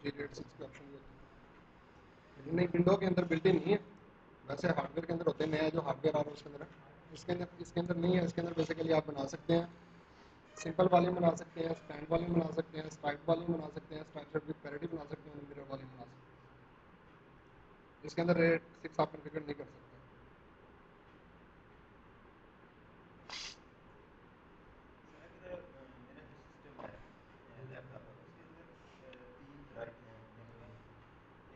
x86 के option भी होते हैं, नहीं विंडो के अंदर बिल्ट इन नहीं है, वैसे हार्डवेयर के अंदर होते हैं। नया जो हार्डवेयर आ रहा है उसके अंदर है, इसके अंदर नहीं है। इसके अंदर बेसिकली आप बना सकते हैं सिंपल वॉल्यूम बना सकते हैं, स्टैंड वॉल्यूम बना सकते हैं, स्ट्राइप वॉल्यूम बना सकते हैं, स्ट्राइप विद पैरिटी बना सकते हैं, मिरर वॉल्यूम बना सकते हैं। इसके अंदर रेट 6 आप कॉन्फ़िगर नहीं कर सकते। मेरा जो सिस्टम है लैपटॉप है उसके अंदर 3 ड्राइव हैं मेनली,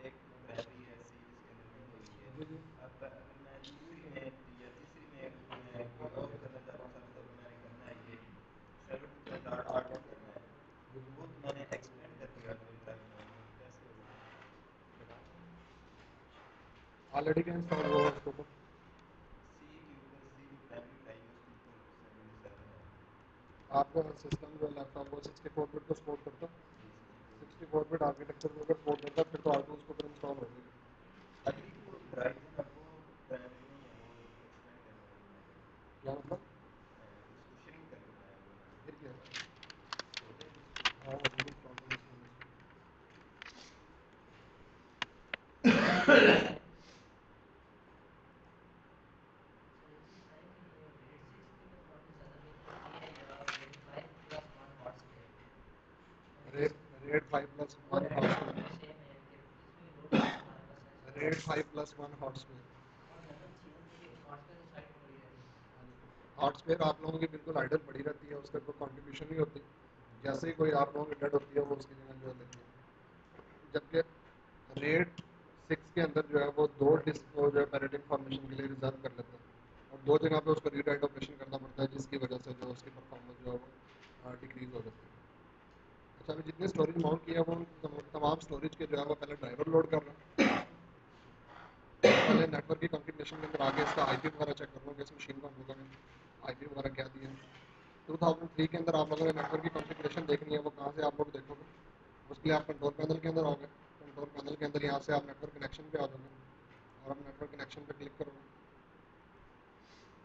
एक तो प्राइमरी है सी जिसके अंदर बिल्ड हुई हुई है। जी जी अब अगर मैं दूसरी में या तीसरी में अगर मैं कोई और करना चाहता हूँ, सबसे पहले मैंने करना है ये 72.r2 करना है, जी जी। वो तो मैंने एक्सपेंड कर दिया मेरे ड्राइव में, वो कैसे होगा? ऑलरेडी क्या इंस्टॉल हुआ है उसके ऊपर? सी के ऊपर सी जो प्राइमरी फाइल है उसके ऊपर 77 है। आपका सिस्टम जो लैपटॉप वो 64 बिट को सपोर्ट करता है? जी 64 बिट आर्किटेक्चर को अगर सपोर्ट करता है फिर तो R2 उसके ऊपर इंस्टॉल होगी। अभी जो ड्राइव है ना वो प्राइमरी नहीं है, वो एक्सपेंड करने हैं मैंने, क्या मतलब? उसको श्रिंक कर करना है वो मैंने, फिर क्या है? हो जाएगी उसको। हाँ वो भी इंस्टॉल करना है। अच्छा एक चीज़ बताइए कि ये रेड 6 की परफॉर्मेंस ज़्यादा बेहतर होती है या RAID 5 plus 1 hot spare? RAID RAID 5 plus वो 1 रेड हॉट 5 में स्पेयर। सेम है कि इसमें भी 2 डिवाइस हमारे पास हैं इसमें रेड 5 प्लस 1 हॉट स्पेयर। हाँ मेहनत अच्छी है उनकी, लेकिन हॉट स्पेयर तो साइड में पड़ी रहती है। हॉट स्पेयर आप लोगों की बिल्कुल आइडल पड़ी रहती है, उसका कोई कंट्रीब्यूशन नहीं होती। जैसे ही कोई आप लोगों की डेड होती है वो उसकी जगह जो लेती है। जबकि रेड 6 के अंदर जो है वो 2 डिस्क को जो है पैरेटिक फॉर्मेशन के लिए रिजर्व कर लेते हैं और 2 जगह पे उसको रीराइट ऑपरेशन करना पड़ता है, जिसकी वजह से जो उसकी परफॉर्मेंस जो है वो डिक्रीज हो जाती है। अच्छा अभी जितने स्टोरेज माउंट किया है वो तमाम स्टोरेज के जो है वो पहले ड्राइवर लोड कर रहा है, पहले नेटवर्क की कॉन्फ़िगरेशन के अंदर आगे इसका आईपी वगैरह चेक कर रहा हूँ कि इस मशीन को हम लोगों ने आईपी वगैरह क्या दिया है। 2003 के अंदर आप लोगों ने नेटवर्क की कॉन्फ़िगरेशन देखनी है, वो कहाँ से आप लोग देखोगे? उसके लिए आप कंट्रोल पैनल के अंदर आओगे, कंट्रोल पैनल के अंदर यहाँ से आप नेटवर्क कनेक्शन पे आ जाओगे और आप नेटवर्क कनेक्शन पे क्लिक करोगे,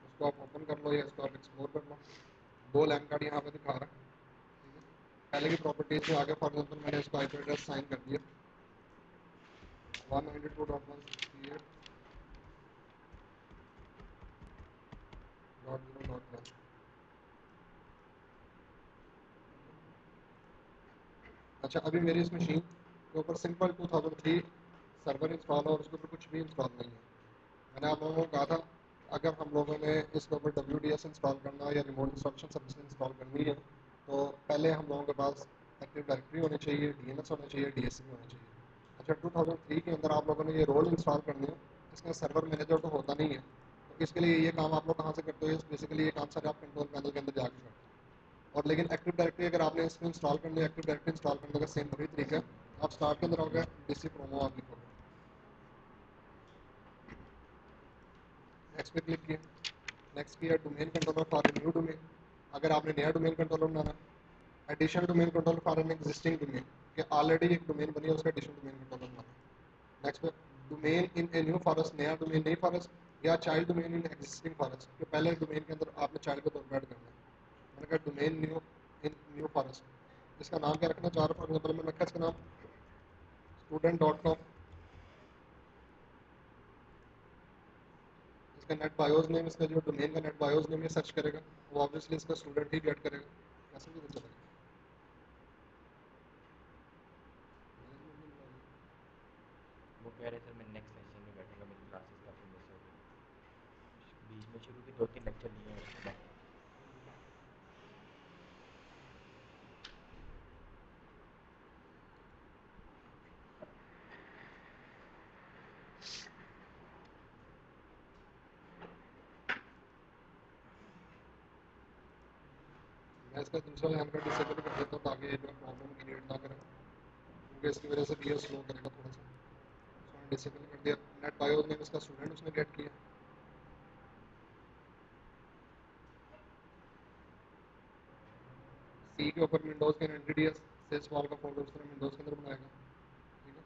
उसको आप ओपन कर लो या इसको आप एक्सप्लोर कर लो। 2 लैन कार्ड यहाँ पे दिखा रहा है, ठीक है। पहले की प्रॉपर्टीज में आगे फॉर एग्जाम्पल मैंने इसको आईपी एड्रेस साइन कर दिया 192.168.0.1। अच्छा अभी मेरी इस मशीन के ऊपर सिंपल 2003 सर्वर इंस्टॉल है और उसके ऊपर कुछ भी इंस्टॉल नहीं है। मैंने आप लोगों को कहा था अगर हम लोगों ने इसके ऊपर WDS इंस्टॉल करना या रिमोट इंस्टॉलेशन सर्विस इंस्टॉल करनी है तो पहले हम लोगों के पास एक्टिव डायरेक्टरी होनी चाहिए, DNS होना चाहिए, DSC होना चाहिए। अच्छा 2003 के अंदर आप लोगों ने ये रोल इंस्टॉल करनी है, इसमें सर्वर मैनेजर तो होता नहीं है, तो इसके लिए ये काम आप लोग कहाँ से करते हो? बेसिकली ये काम सारे आप कंट्रोल पैनल के अंदर जाके करते हो। और लेकिन एक्टिव डायरेक्टरी अगर आपने इसमें इंस्टॉल करनी है, एक्टिव डायरेक्टरी इंस्टॉल करने का सेम वही तरीका है। आप स्टार्ट के अंदर आओगे, DC प्रोमो आप लिखोगे, नेक्स्ट पे क्लिक किया, नेक्स्ट किया domain controller for a new domain. अगर आपने नया डोमेन कंट्रोलर बनाना, addition domain controller for an existing domain, कि ऑलरेडी एक डोमेन बनी है उसका एडिशन डोमेन कंट्रोलर बनाना। नेक्स्ट पे domain in a new forest, नया डोमेन नई फॉरेस्ट या child domain in existing forest, कि पहले डोमेन के अंदर आपने चाइल्ड को तो ऐड करना है। मैंने कहा domain new in new forest, इसका नाम क्या रखना चाह रहा हूँ? फॉर एग्जाम्पल मैंने रखा इसका नाम student.com। इसका नेट बायोस नेम, इसका जो डोमेन का नेट बायोस नेम ये सर्च करेगा वो ऑब्वियसली इसका स्टूडेंट ही गेट करेगा। कैसे भी तो चलेगा। वो कह रहे सर मैं नेक्स्ट सेशन में बैठूंगा, मेरी क्लासेस काफ़ी मिस हो गई, बीच में शुरू के 2-3 लेक्चर लिए हैं उसके बाद। मैं इसका दूसरा लैन का डिसेबल कर देता हूँ ताकि ये जो प्रॉब्लम क्रिएट ना करे, क्योंकि इसकी वजह से BS स्लो करेगा थोड़ा सा। इसको मैंने डिसेबल कर दिया। नेट बायोस नेम इसका स्टूडेंट उसने गेट किया। सी के ऊपर विंडोज़ के एंटिटीज सेल्स वाल का फोल्डर उसने विंडोज़ के अंदर बनाएगा, ठीक है।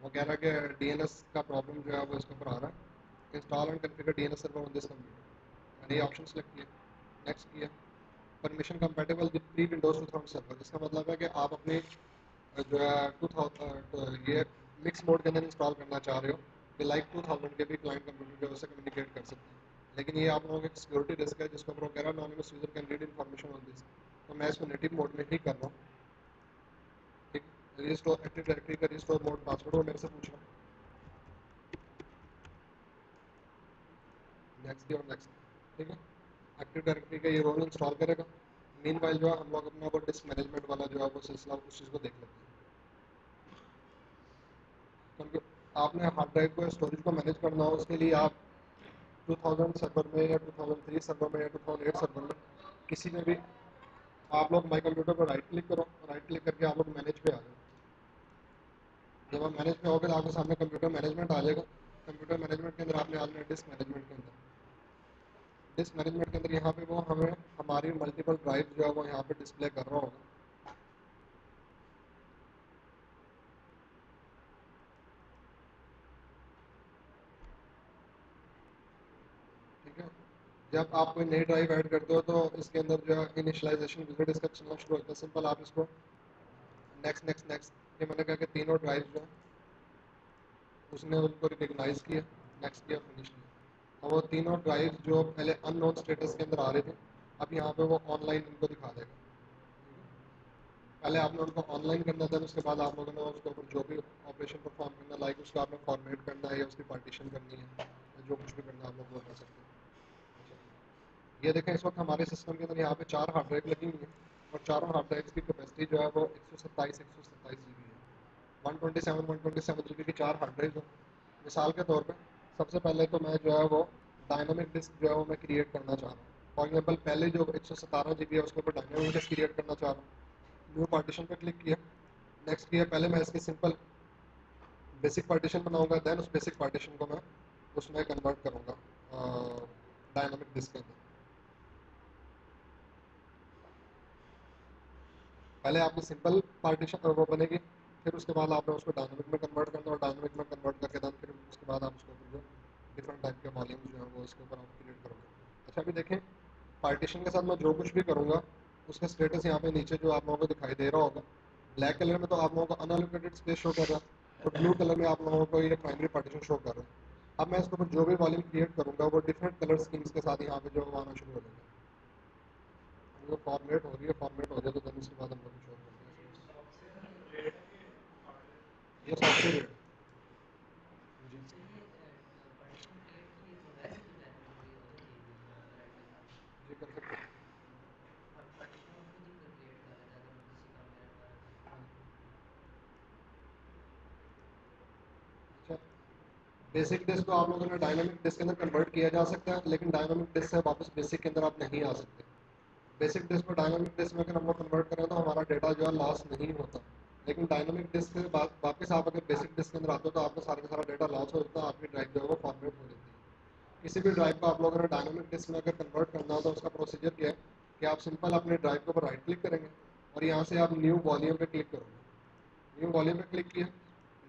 वो कह रहा है कि DNS का प्रॉब्लम जो है वो इसके ऊपर आ रहा है, install and configure DNS server on this computer. मैंने ये ऑप्शन सेलेक्ट किया, नेक्स्ट किया, permission compatible with pre Windows 2000 server. इसका मतलब है कि आप अपने जो है 2000 ये मिक्स मोड के अंदर इंस्टॉल करना चाह रहे हो कि लाइक 2000 के भी क्लाइंट कंप्यूटर की वजह से कम्युनिकेट कर सकते हैं, लेकिन ये आप लोगों का एक सिक्योरिटी रिस्क है जिसको ऊपर कह रहा है anonymous user can read information on this, तो मैं इसको नेटिव मोड में ही कर रहा हूँ। ठीक, रिस्टोर एक्टिव डायरेक्टरी का रिस्टोर मोड पासवर्ड वो मेरे से पूछ रहा हूँ, नेक्स्ट और नेक्स्ट। ठीक है, एक्टिव डायरेक्टरी का ये रोल इंस्टॉल करेगा। मीनवाइल जो है हम लोग अपना वो डिस्क मैनेजमेंट वाला जो है वो सिलसिला उस चीज़ को देख लेते हैं। क्योंकि आपने हार्ड ड्राइव को स्टोरेज को मैनेज करना हो उसके लिए आप 2000 सर्वर में या 2003 सर्वर में या 2008 सर्वर में किसी में भी आप लोग माई कंप्यूटर पर राइट क्लिक करो, राइट क्लिक करके आप लोग मैनेज पे आ जाओ। जब आप मैनेज पे आओगे तो आपके सामने कंप्यूटर मैनेजमेंट आ जाएगा। कंप्यूटर मैनेजमेंट के अंदर आपने आज में डिस्क मैनेजमेंट के अंदर, डिस्क मैनेजमेंट के अंदर यहाँ पे वो हमें हमारी मल्टीपल ड्राइव जो है वो यहाँ पे डिस्प्ले कर रहा होगा। ठीक है, जब आप कोई नई ड्राइव ऐड करते हो तो इसके अंदर जो है इनिशियलाइजेशन विजिट इसका चलना शुरू होता है। सिंपल आप इसको नेक्स्ट नेक्स्ट नेक्स्ट ये मैंने कहा कि तीनों ड्राइव जो है उसने उनको रिकग्नाइज किया, नेक्स्ट किया, फिनिश किया, और वो तीनों ड्राइव जो पहले अननोन स्टेटस के अंदर आ रहे थे अब यहाँ पे वो ऑनलाइन इनको दिखा देगा। पहले आपने उनको ऑनलाइन करना था, उसके बाद आप लोगों ने उसके ऊपर जो भी ऑपरेशन परफॉर्म करना, लाइक उसका आपने फॉर्मेट करना है या उसकी पार्टीशन करनी है या जो कुछ भी करना है आप लोग वो कर सकते हैं। ये देखें इस वक्त हमारे सिस्टम के अंदर यहाँ पे 4 हार्ड ड्राइव लगी हुई है और चारों हार्ड ड्राइव की कैपेसिटी जो है वो 127 GB है। 127 GB की 4 हार्ड ड्राइव है। मिसाल के तौर पे सबसे पहले तो मैं जो है वो डायनामिक डिस्क जो है वो मैं क्रिएट करना चाह रहा हूँ। फॉर एग्जाम्पल पहले जो 117 GB है उसके ऊपर डायनामिक डिस्क क्रिएट करना चाह रहा हूँ। न्यू पार्टीशन पर क्लिक किया, नेक्स्ट किया, पहले मैं इसकी सिंपल बेसिक पार्टीशन बनाऊंगा, देन उस बेसिक पार्टीशन को मैं उसमें कन्वर्ट करूँगा डायनामिक डिस्क के अंदर। पहले आपकी सिंपल पार्टीशन वो बनेगी, फिर उसके बाद आपने उसको डायनामिक में कन्वर्ट करना और डायनामिक में कन्वर्ट करके देन फिर उसके बाद आप उसके ऊपर जो डिफरेंट टाइप के वॉल्यूम्स जो हैं वो इसके ऊपर आप क्रिएट करोगे। अच्छा अभी देखें पार्टीशन के साथ मैं जो कुछ भी करूँगा उसका स्टेटस यहाँ पे नीचे जो आप लोगों को दिखाई दे रहा होगा, ब्लैक कलर में तो आप लोगों को अनएलोकेटेड स्पेस शो कर रहा है और ब्लू कलर में आप लोगों को ये प्राइमरी पार्टीशन शो कर रहा है। अब मैं इसके ऊपर जो भी वॉल्यूम क्रिएट करूँगा वो डिफरेंट कलर स्कीम्स के साथ यहाँ पे जो आना शुरू हो जाएगा। वो फॉर्मेट हो रही है, फॉर्मेट हो जाए तो देन उसके बाद हम लोग कुछ और करते हैं। ये सॉफ्टवेयर रेट है कि हार्डवेयर? ये सॉफ्टवेयर जी तो ये पार्टीशन क्रिएट की एक वो है भी जो डायनामिकली हो जाती है कि राइट क्लिक करके जी कर सकते हैं। पार्टीशन वो खुद ही क्रिएट कर लेता है अगर हम किसी काम में रखना है तो। अच्छा बेसिक डिस्क को आप लोगों ने डायनामिक डिस्क के अंदर कन्वर्ट किया जा सकता है, लेकिन डायनामिक डिस्क से वापस बेसिक के अंदर आप नहीं आ सकते। बेसिक डिस्क को डायनामिक डिस्क में अगर हम लोग कन्वर्ट करें तो हमारा डेटा जो है लॉस नहीं होता, लेकिन डायनामिक डिस्क से वापस आप अगर बेसिक डिस्क के अंदर आते हो तो आपका सारा का सारा डेटा लॉस हो जाता है, आपकी ड्राइव जो है वो फॉर्मेट हो जाती है। किसी भी ड्राइव को आप लोगों ने डायनामिक डिस्क में अगर कन्वर्ट करना हो तो उसका प्रोसीजर क्या है कि आप सिंपल अपने ड्राइव के ऊपर राइट क्लिक करेंगे और यहाँ से आप न्यू वॉल्यूम पे क्लिक करोगे। न्यू वॉल्यूम पे क्लिक किया,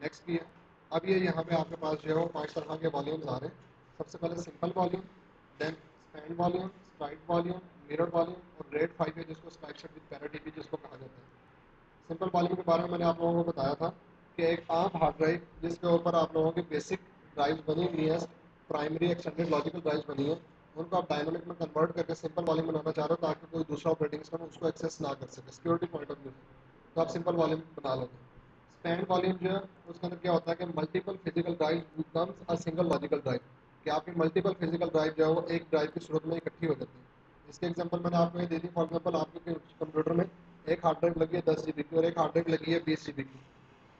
नेक्स्ट किया, अब ये यहाँ पे आपके पास जो है वो 5 तरह के वॉल्यूम्स आ रहे हैं। सबसे पहले simple volume, then span volume, stride volume, mirror volume और रेड 5 है जिसको स्ट्राइक्शन विद पैराडीपी जिसको कहा जाता है। सिंपल वॉल्यूम के बारे में मैंने आप लोगों को बताया था कि एक आम हार्ड ड्राइव जिसके ऊपर आप लोगों की बेसिक ड्राइव बनी हुई है, प्राइमरी एक्सटेंडेड लॉजिकल ड्राइव बनी है, उनको आप डायनामिक में कन्वर्ट करके सिंपल वॉल्यूम बनाना चाह रहे हो ताकि कोई दूसरा ऑपरेटिंग सिस्टम उसको एक्सेस ना कर सके सिक्योरिटी पॉइंट ऑफ व्यू से, तो आप सिंपल वॉल्यूम बना लोगे। स्टैंड वॉल्यूम जो है उसके अंदर क्या होता है कि multiple physical drive becomes a single logical drive, कि आपकी मल्टीपल फिजिकल ड्राइव जो है वो एक ड्राइव की सूरत में इकट्ठी हो जाती है। इसके एग्जांपल मैंने आपको ये दे दी। फॉर एग्जांपल आपके कंप्यूटर में एक हार्ड ड्राइव लगी है 10 GB की और एक हार्ड ड्राइव लगी है 20 GB की।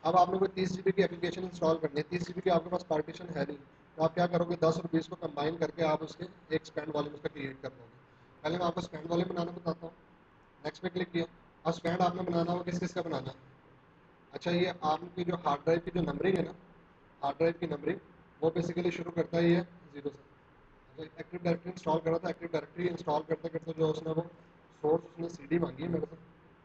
अब आपने कोई 30 GB की एप्लीकेशन इंस्टॉल करनी है, 30 GB की आपके पास पार्टीशन है नहीं, तो आप क्या करोगे 10 और 20 को कंबाइन करके आप उसके एक स्पैन वॉल्यूम उसका क्रिएट कर दोगे। पहले मैं आपको स्पैन वॉल्यूम बनाना बताता हूँ, नेक्स्ट पे क्लिक किया। अब स्पैन आपने बनाना हो किस किस का बनाना है। अच्छा ये आपकी जो हार्ड ड्राइव की जो नंबरिंग है ना, हार्ड ड्राइव की नंबरिंग वो बेसिकली शुरू करता है ये 0 से। अच्छा एक्टिव डायरेक्टरी इंस्टॉल करा था, एक्टिव डायरेक्टरी इंस्टॉल करते करते जो उसने वो सोर्स उसने सीडी मांगी है मेरे से,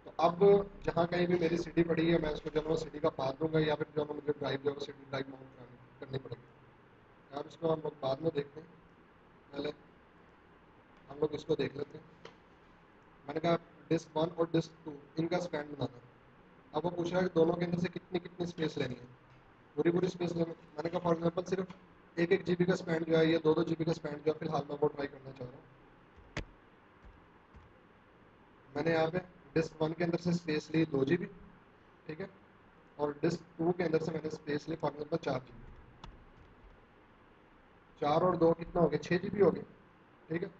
तो अब जहाँ कहीं भी मेरी सीडी पड़ी है मैं उसको जो है सीडी का पाथ दूंगा या फिर जो है मुझे ड्राइव जो है सीडी ड्राइव माउंट करनी पड़ेगी। यार उसको हम लोग बाद में देखते हैं, पहले हम लोग इसको देख लेते हैं। मैंने कहा डिस्क 1 और डिस्क 2 इनका स्पैन बनाना है। अब वो पूछ रहा है कि दोनों के अंदर से कितनी कितनी स्पेस लेनी है, पूरी पूरी स्पेस लेनी। मैंने कहा फॉर एग्जाम्पल सिर्फ एक एक जीबी का स्पैन जो है, ये दो दो जीबी का स्पैन जो है, फिलहाल मैं वो ट्राई करना चाह रहा हूँ। मैंने यहाँ पे डिस्क 1 के अंदर से स्पेस ली 2 जीबी, ठीक है, और डिस्क 2 के अंदर से मैंने स्पेस ली फॉर एग्जाम्पल 4 जीबी। 4 और 2 कितना हो गया, 6 जीबी हो गया, ठीक है।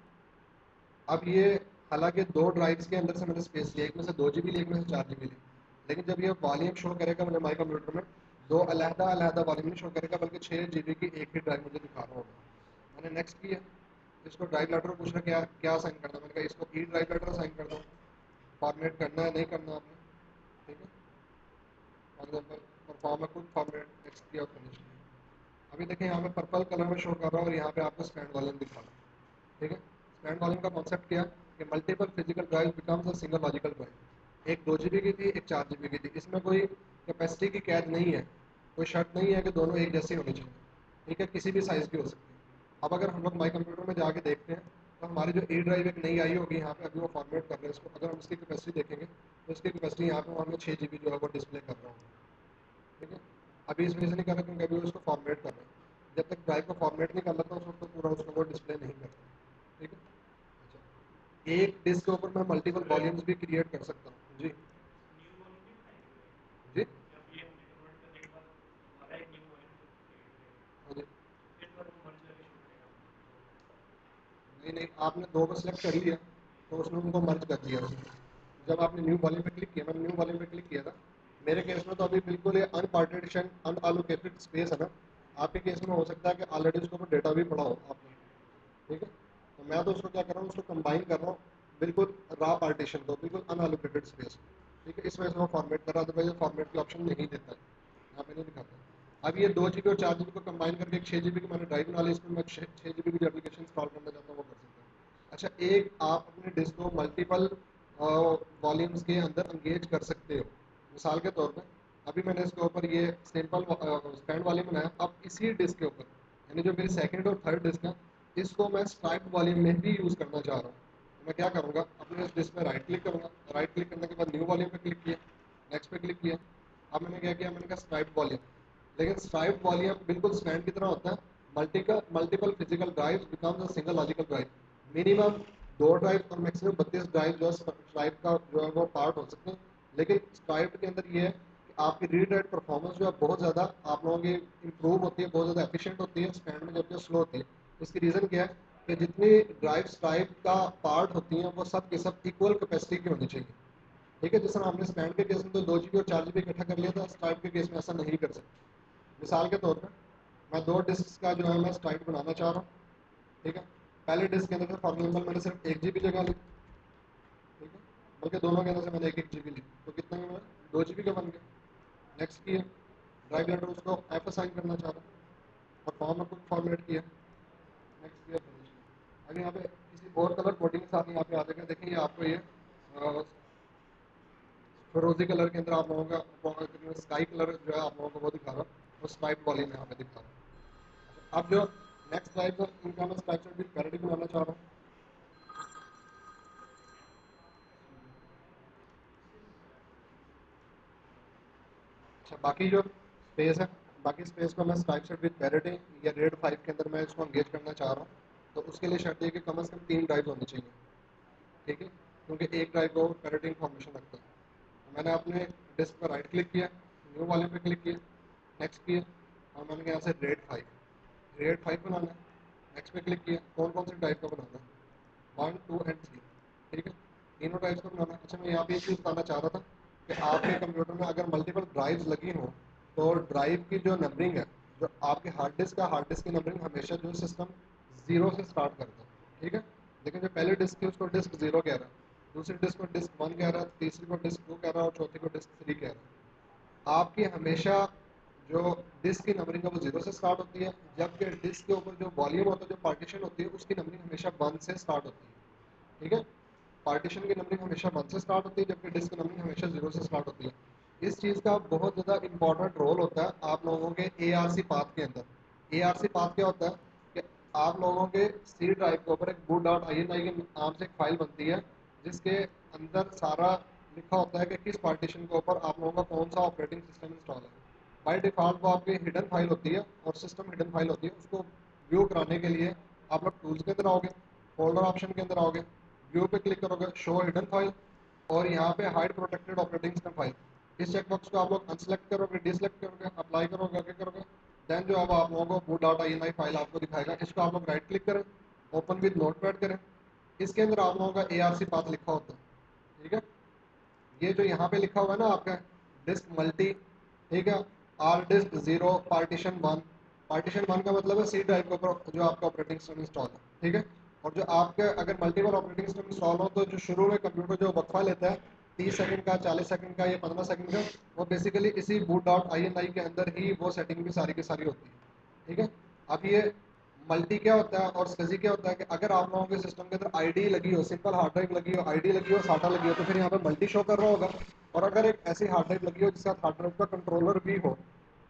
अब ये हालांकि दो ड्राइव्स के अंदर से मैंने स्पेस लिया, एक में से 2 जीबी ली, एक में से 4 जीबी ली, लेकिन जब ये वॉल्यूम शो करेगा मुझे माई कंप्यूटर में, दो अलहदा अलहदा वॉल्यूम नहीं शो करेगा, बल्कि 6 जीबी की एक ही ड्राइव मुझे दिखा रहा होगा। मैंने नेक्स्ट किया, इसको ड्राइव लेटर पूछ रहा क्या क्या साइन करना, मैंने कहा इसको ई ड्राइव लेटर साइन कर दो, फॉर्मेट करना है नहीं करना आपने, ठीक है। फॉर एग्जाम्पल परफॉर्म कुछ फॉर्मेट नेक्स्ट किया और फिनिश किया। अभी देखें यहाँ पे पर्पल कलर में शो कर रहा है और यहाँ पे आपको स्टैंड वॉल्यूम दिखा रहा है, ठीक है। स्टैंड वॉल्यूम का कॉन्सेप्ट क्या, कि multiple physical drive becomes a single logical drive. एक 2 जीबी की थी, एक 4 जीबी की थी, इसमें कोई कैपेसिटी की कैद नहीं है, कोई शर्त नहीं है कि दोनों एक जैसी होनी चाहिए, ठीक है, किसी भी साइज़ की हो सकती है। अब अगर हम लोग माई कंप्यूटर में जाके देखते हैं तो हमारी जो ई ड्राइव एक नई आई होगी यहाँ पे, अभी वो फॉर्मेट कर रहे हैं इसको, अगर हम इसकी कैपेसिटी देखेंगे तो इसकी कैपेसिटी यहाँ पे हमें 6 जीबी जो है वो डिस्प्ले कर रहा हूँ, ठीक है। अभी इस वजह से नहीं कर रहा क्योंकि अभी उसको फॉर्मेट कर रहे हैं, जब तक ड्राइव को फॉर्मेट नहीं कर लेता उस वक्त तो पूरा उसको वो डिस्प्ले नहीं करता, ठीक है। अच्छा, एक डिस्क के ऊपर मैं मल्टीपल वॉल्यूम्स भी क्रिएट कर सकता हूँ जी। न्यू वॉल्यूम भी बनाएंगे जी जब ये हमने कन्वर्ट करने के बाद हमारा एक न्यू वॉल्यूम जब क्रिएट करेगा हाँ जी, तो फिर पर वो मर्ज करके शो करेगा तो नहीं नहीं, आपने दो को सिलेक्ट कर लिया तो उसने उनको मर्ज कर दिया उसने। जब आपने न्यू वॉल्यूम पे क्लिक किया, मैंने न्यू वॉल्यूम पे क्लिक किया था, मेरे केस में तो अभी बिल्कुल ये अनपार्टीशन अनअलोकेटेड स्पेस है ना, आपके केस में हो सकता है कि ऑलरेडी उसके ऊपर डेटा भी पड़ा हो आपने, ठीक है। तो मैं तो उसको क्या कर रहा हूँ, उसको कंबाइन कर रहा हूँ बिल्कुल रॉ पार्टीशन को, बिल्कुल अनअलोकेटेड स्पेस, ठीक है। इस वजह से वो फॉर्मेट कर रहा था, अदरवाइज फॉर्मेट की ऑप्शन नहीं देता है, यहाँ पे नहीं दिखाता। अब ये 2 जीबी और 4 जीबी को कंबाइन करके एक 6 जीबी की मैंने ड्राइव बना ली, इसमें मैं 6 जीबी की जो एप्लीकेशन इंस्टॉल करना चाहता हूँ वो कर सकता हूँ। अच्छा, एक आप अपने डिस्क को मल्टीपल वॉल्यूम्स के अंदर एंगेज कर सकते हो। मिसाल के तौर पर अभी मैंने इसके ऊपर ये सिंपल स्टैंड वॉल्यूम बनाया, अब इसी डिस्क के ऊपर, यानी जो मेरी सेकंड और थर्ड डिस्क है, इसको मैं स्ट्राइप वॉल्यूम में भी यूज़ करना चाह रहा हूँ। तो मैं क्या करूँगा, अपने इस डिस्क में राइट क्लिक करूँगा, राइट क्लिक करने के बाद न्यू वॉल्यूम पे क्लिक किया, नेक्स्ट पे क्लिक किया। अब मैंने क्या किया, मैंने कहा स्ट्राइप वॉल्यूम, लेकिन स्ट्राइप वॉल्यूम बिल्कुल स्टैंड की तरह होता है, multiple physical drive becomes a single logical drive. Minimum 2 drive और मैक्सिमम 32 ड्राइव जो है स्ट्राइप का जो है वो पार्ट हो सकते हैं, लेकिन स्ट्राइप के अंदर ये है कि आपकी रीड राइट परफॉर्मेंस जो है बहुत ज़्यादा आप लोगों की इंप्रूव होती है, बहुत ज़्यादा एफिशिएंट होती है, स्टैंड में जबकि स्लो होती है। इसकी रीज़न क्या है कि जितनी ड्राइव स्ट्राइप का पार्ट होती हैं वो सब के सब इक्वल कैपेसिटी की होनी चाहिए, ठीक है। जिस तरह हमने स्टैंड के केस में तो 2 जीबी और 4 जीबी इकट्ठा कर लिया था, स्ट्राइप के केस में ऐसा नहीं कर सकते। मिसाल के तौर पर मैं 2 डिस्क का जो है मैं स्ट्राइप बनाना चाह रहा हूँ, ठीक है। पहले डिस्क के अंदर फॉर एग्जाम्पल मैंने सिर्फ 1 जीबी जगह ली, ठीक है, बल्कि दोनों के अंदर से मैंने एक एक जीबी ली, तो कितने में मैं 2 जीबी का बन गया। नेक्स्ट किया, ड्राइव लेटर उसको एफ असाइन करना चाह रहा हूँ और फॉर्म में कुछ फॉर्मेट किया, नेक्स्ट किया, फिनिश किया। अब यहाँ पे किसी और कलर कोडिंग के साथ यहाँ पे आ जाएगा, देखिए ये आपको ये फिरोजी कलर के अंदर आप लोगों का स्काई कलर जो है आप लोगों को वो दिखा रहा है, वो स्ट्राइप वॉल्यूम यहाँ पे दिखा रहा है। अब जो नेक्स्ट ड्राइव इनका मैं स्ट्राइप से भी पैरेडी बनाना चाह रहा हूँ। अच्छा, बाकी जो स्पेस है, बाकी स्पेस को मैं स्ट्राइप सेट विद पैरेडी या रेड 5 के अंदर मैं इसको एंगेज करना चाह रहा हूँ, तो उसके लिए शर्त है कि कम से कम 3 ड्राइव होनी चाहिए, ठीक है, क्योंकि एक ड्राइव को पैरेडी इन्फॉर्मेशन रखता है। तो मैंने अपने डिस्क पर राइट क्लिक किया, न्यू वॉल्यूम पे क्लिक किया, नेक्स्ट किया, और मैंने यहाँ से रेड 5 बनाना है, नेक्स्ट पे क्लिक किया, कौन कौन से ड्राइव का बनाना है, 1 2 एंड 3, ठीक है, तीनों ड्राइव्स का बनाना है। अच्छा, मैं यहाँ पे एक चीज़ बताना चाह रहा था कि आपके कंप्यूटर में अगर मल्टीपल ड्राइव्स लगी हों तो ड्राइव की जो नंबरिंग है, जो आपके हार्ड डिस्क की नंबरिंग हमेशा जो सिस्टम 0 से स्टार्ट करता है, ठीक है। लेकिन जो पहले डिस्क है उसको डिस्क 0 कह रहा है, दूसरी डिस्क को डिस्क 1 कह रहा है, तीसरी को डिस्क 2 कह रहा है और चौथी को डिस्क 3 कह रहा है। आपकी हमेशा जो डिस्क की नंबरिंग है वो 0 से स्टार्ट होती है, जबकि डिस्क के ऊपर जो वॉल्यूम होता है, जो पार्टीशन होती है, उसकी नंबरिंग हमेशा 1 से स्टार्ट होती है, ठीक है। पार्टीशन की नंबरिंग हमेशा 1 से स्टार्ट होती है, जबकि डिस्क की नंबरिंग हमेशा 0 से स्टार्ट होती है। इस चीज़ का बहुत ज़्यादा इंपॉर्टेंट रोल होता है आप लोगों के ARC पाथ के अंदर। ARC पाथ क्या होता है कि आप लोगों के C ड्राइव के ऊपर एक boot.ini के नाम से एक फाइल बनती है, जिसके अंदर सारा लिखा होता है कि किस पार्टीशन के ऊपर आप लोगों का कौन सा ऑपरेटिंग सिस्टम इंस्टॉल है। बाय डिफ़ॉल्ट वो आपकी हिडन फाइल होती है और सिस्टम हिडन फाइल होती है। उसको व्यू कराने के लिए आप लोग टूल्स के अंदर आओगे, फोल्डर ऑप्शन के अंदर आओगे, व्यू पे क्लिक करोगे, शो हिडन फाइल, और यहाँ पे hide protected operating system file, इस चेकबॉक्स को आप लोग अनसेलेक्ट करोगे, डिसलेक्ट करोगे, अप्लाई करोगे, ओके करोगे। देन जो अब आप लोगों को boot.ini फाइल आपको दिखाएगा, इसको आप लोग राइट क्लिक करें, ओपन विद नोटपैड करें। इसके अंदर आप लोगों का ARC पाथ लिखा होता है, ठीक है। ये जो यहाँ पे लिखा हुआ है ना आपका डिस्क मल्टी, ठीक है, आर डिस्क 0 पार्टीशन 1, पार्टीशन 1 का मतलब है सी ड्राइव के ऊपर जो आपका ऑपरेटिंग सिस्टम इंस्टॉल है, ठीक है। और जो आपके अगर मल्टीपल ऑपरेटिंग सिस्टम इंस्टॉल हो तो जो शुरू में कंप्यूटर जो वक्फा लेता है 30 सेकंड का, 40 सेकंड का या 15 सेकंड का, वो बेसिकली इसी boot.ini के अंदर ही वो सेटिंग भी सारी की सारी होती है, ठीक है। अब ये मल्टी क्या होता है और स्कजी क्या होता है कि अगर आप लोगों के सिस्टम के अंदर आईडी लगी हो, सिंपल हार्ड ड्राइव लगी हो, आईडी लगी हो, साटा लगी हो, तो फिर यहाँ पे मल्टी शो कर रहा होगा। और अगर एक ऐसी हार्ड ड्राइव लगी हो जिसके साथ हार्ड ड्राइव का कंट्रोलर भी हो,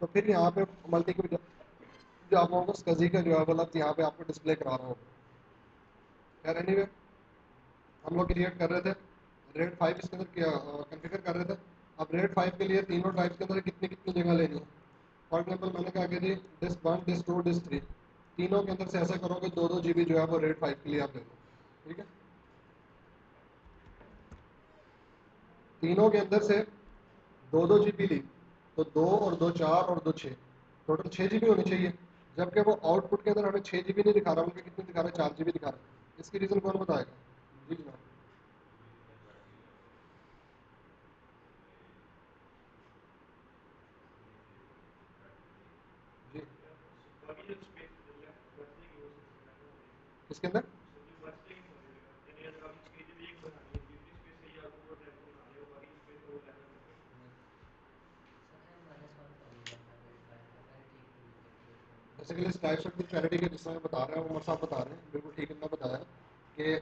तो फिर यहाँ पे मल्टी की जो आप लोगों को स्कजी का जो है मतलब यहाँ पे आपको डिस्प्ले करा रहा होगा। खैर एनीवे, हम लोग क्रिएट कर रहे थे रेड 5 इसके अंदर कॉन्फ़िगर कर रहे थे। अब रेड 5 के लिए तीनों ड्राइव के अंदर कितनी कितनी जगह लेनी है। फॉर एग्जाम्पल मैंने कहा कि जी डिस्क 1, डिस्क 2, डिस्क 3, तीनों के अंदर से ऐसा करोगे 2-2 GB जो है वो रेड 5 के लिए आप ले लो, ठीक है। तीनों के अंदर से 2-2 GB ली, तो 2 और 2 4 और 2 6, टोटल 6 GB होनी चाहिए। जबकि वो आउटपुट के अंदर हमें 6 GB नहीं दिखा रहा, उनके कितने दिखा रहा है, 4 GB दिखा रहा है। इसकी रीज़न कौन बताएगा? जी जनाब। जी बाकी जो स्पेस बचने की वो सिस्टम है वो इसके अंदर जो बचने की हो जाएगा, यानी अगर आप स्पेस भी एक बनानी है दूसरी स्पेस से ही आपको वो ड्राइव को बनानी है, बाकी स्पेस को लेना पड़ेगा। सर -1 का हो गया था रेड 5 का, पैरिटी की यूज़ करके उसमें। बेसिकली स्ट्राइप शॉट की पैरिटी के जिस समय बता रहे हैं उमर साहब बता रहे हैं, बिल्कुल ठीक इतना बताया कि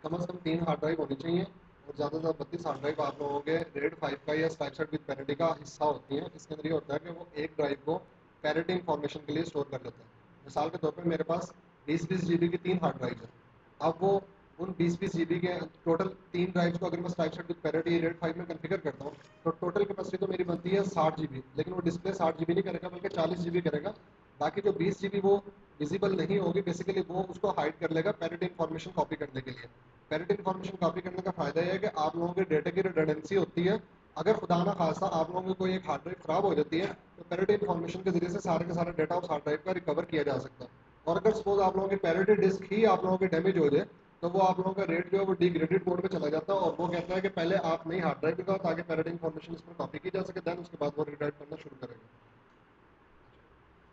कम से कम 3 हार्ड ड्राइव होनी चाहिए और ज़्यादा से ज़्यादा 32 हार्ड ड्राइव आप लोगों के रेड 5 का या स्ट्राइप शॉट विद पैरिटी का हिस्सा होती है। इसके अंदर ये होता है कि वो एक ड्राइव को पैरिटी इन्फॉर्मेशन के लिए स्टोर कर लेता है। मिसाल के तौर पर मेरे पास 20-20 GB की 3 हार्ड ड्राइव है। अब वो उन 20-20 GB के टोटल 3 ड्राइव्स को अगर मैं stripe shot with parity red 5 में कॉन्फ़िगर करता हूँ तो टोटल कैपेसिटी तो मेरी बनती है 60 GB, लेकिन वो डिस्प्ले 60 GB नहीं करेगा बल्कि 40 GB करेगा। बाकी जो 20 GB वो विजिबल नहीं होगी, बेसिकली वो उसको हाइड कर लेगा पैरिटी इन्फॉर्मेशन कॉपी करने के लिए। पैरिटी इन्फॉर्मेशन कॉपी करने का फायदा यह है कि आप लोगों के डेटा की रिडंडेंसी होती है। अगर खुदा ना खास्ता आप लोगों की कोई एक हार्ड ड्राइव खराब हो जाती है तो पैरिटी इन्फॉर्मेशन के जरिए से सारे के सारे डेटा उस हार्ड ड्राइव का रिकवर किया जा सकता है। और अगर सपोज आप लोगों की पैरिटी डिस्क ही आप लोगों की डैमेज हो जाए तो वो आप लोगों का रेट जो है वो डिग्रेडेड मोड में चला जाता है और वो कहता है कि पहले आप नई हार्ड ड्राइव लगाओ ताकि पैरिटी इन्फॉर्मेशन इसमें कॉपी की जा सके, देन उसके बाद वो रीराइट करना शुरू करेगा।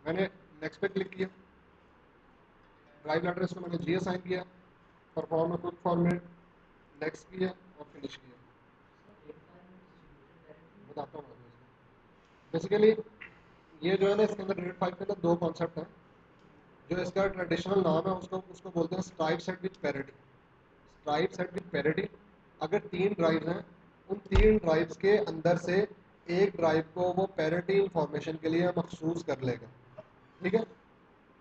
मैंने नेक्स्ट पे क्लिक किया, ड्राइव एड्रेस को मैंने जी असाइन किया, perform a quick format, next किया और फिनिश किया। सर रेड 5 में डिस्ट्रीब्यूटेड पैरिटी बताता हूँ बेसिकली ये जो है ना इसके अंदर रेड 5 के अंदर 2 कॉन्सेप्ट हैं। जो इसका ट्रेडिशनल नाम है उसको उसको बोलते हैं stripe set with parity. Stripe set with parity, अगर 3 ड्राइव्स हैं उन 3 ड्राइव्स के अंदर से एक ड्राइव को वो पैरिटी इंफॉर्मेशन के लिए मखसूस कर लेगा, ठीक है।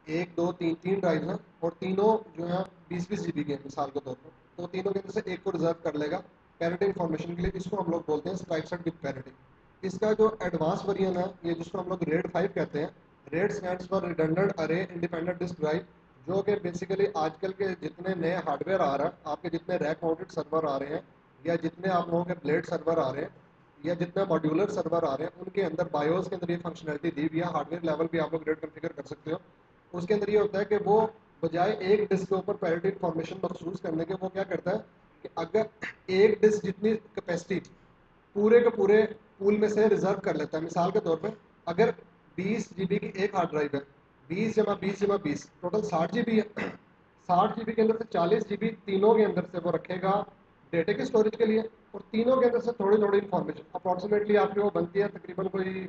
1 2 3 ड्राइव हैं और तीनों जो है 20-20 GB के मिसाल के तौर पर, तो तीनों के अंदर से एक को रिजर्व कर लेगा पैरिटी इन्फॉर्मेशन के लिए। इसको हम लोग बोलते हैं स्ट्राइप सेट विद पैरिटी। इसका जो एडवांस वर्जन है ये जिसको हम लोग रेड 5 कहते हैं, रेड स्टैंड्स फॉर रिडंडेंट अरे इंडिपेंडेंट डिस्क ड्राइव, जो कि बेसिकली आजकल के जितने नए हार्डवेयर आ रहा है, आपके जितने रैक माउंटेड सर्वर आ रहे हैं या जितने आप लोगों के ब्लेड सर्वर आ रहे हैं या जितने मॉड्यूलर सर्वर आ रहे हैं, उनके अंदर बायोस के अंदर ये फंक्शनलिटी दी हुई है। हार्डवेयर लेवल भी आप लोग रेड कॉन्फ़िगर कर सकते हो। उसके अंदर ये होता है कि वो बजाय एक डिस्क के ऊपर पैरिटी इन्फॉर्मेशन मखसूस करने के वो क्या करता है कि अगर एक डिस्क जितनी कैपेसिटी पूरे के पूरे पूल में से रिजर्व कर लेता है। मिसाल के तौर पर अगर 20 GB की एक हार्ड ड्राइव है, 20 जमा 20 जमा 20 टोटल 60 GB है। 60 GB के अंदर से 40 GB तीनों के अंदर से वो रखेगा डेटा की स्टोरेज के लिए और तीनों के अंदर से थोड़ी थोड़ी इन्फॉर्मेशन अप्रॉक्सीमेटली आपकी वो बनती है तकरीबन कोई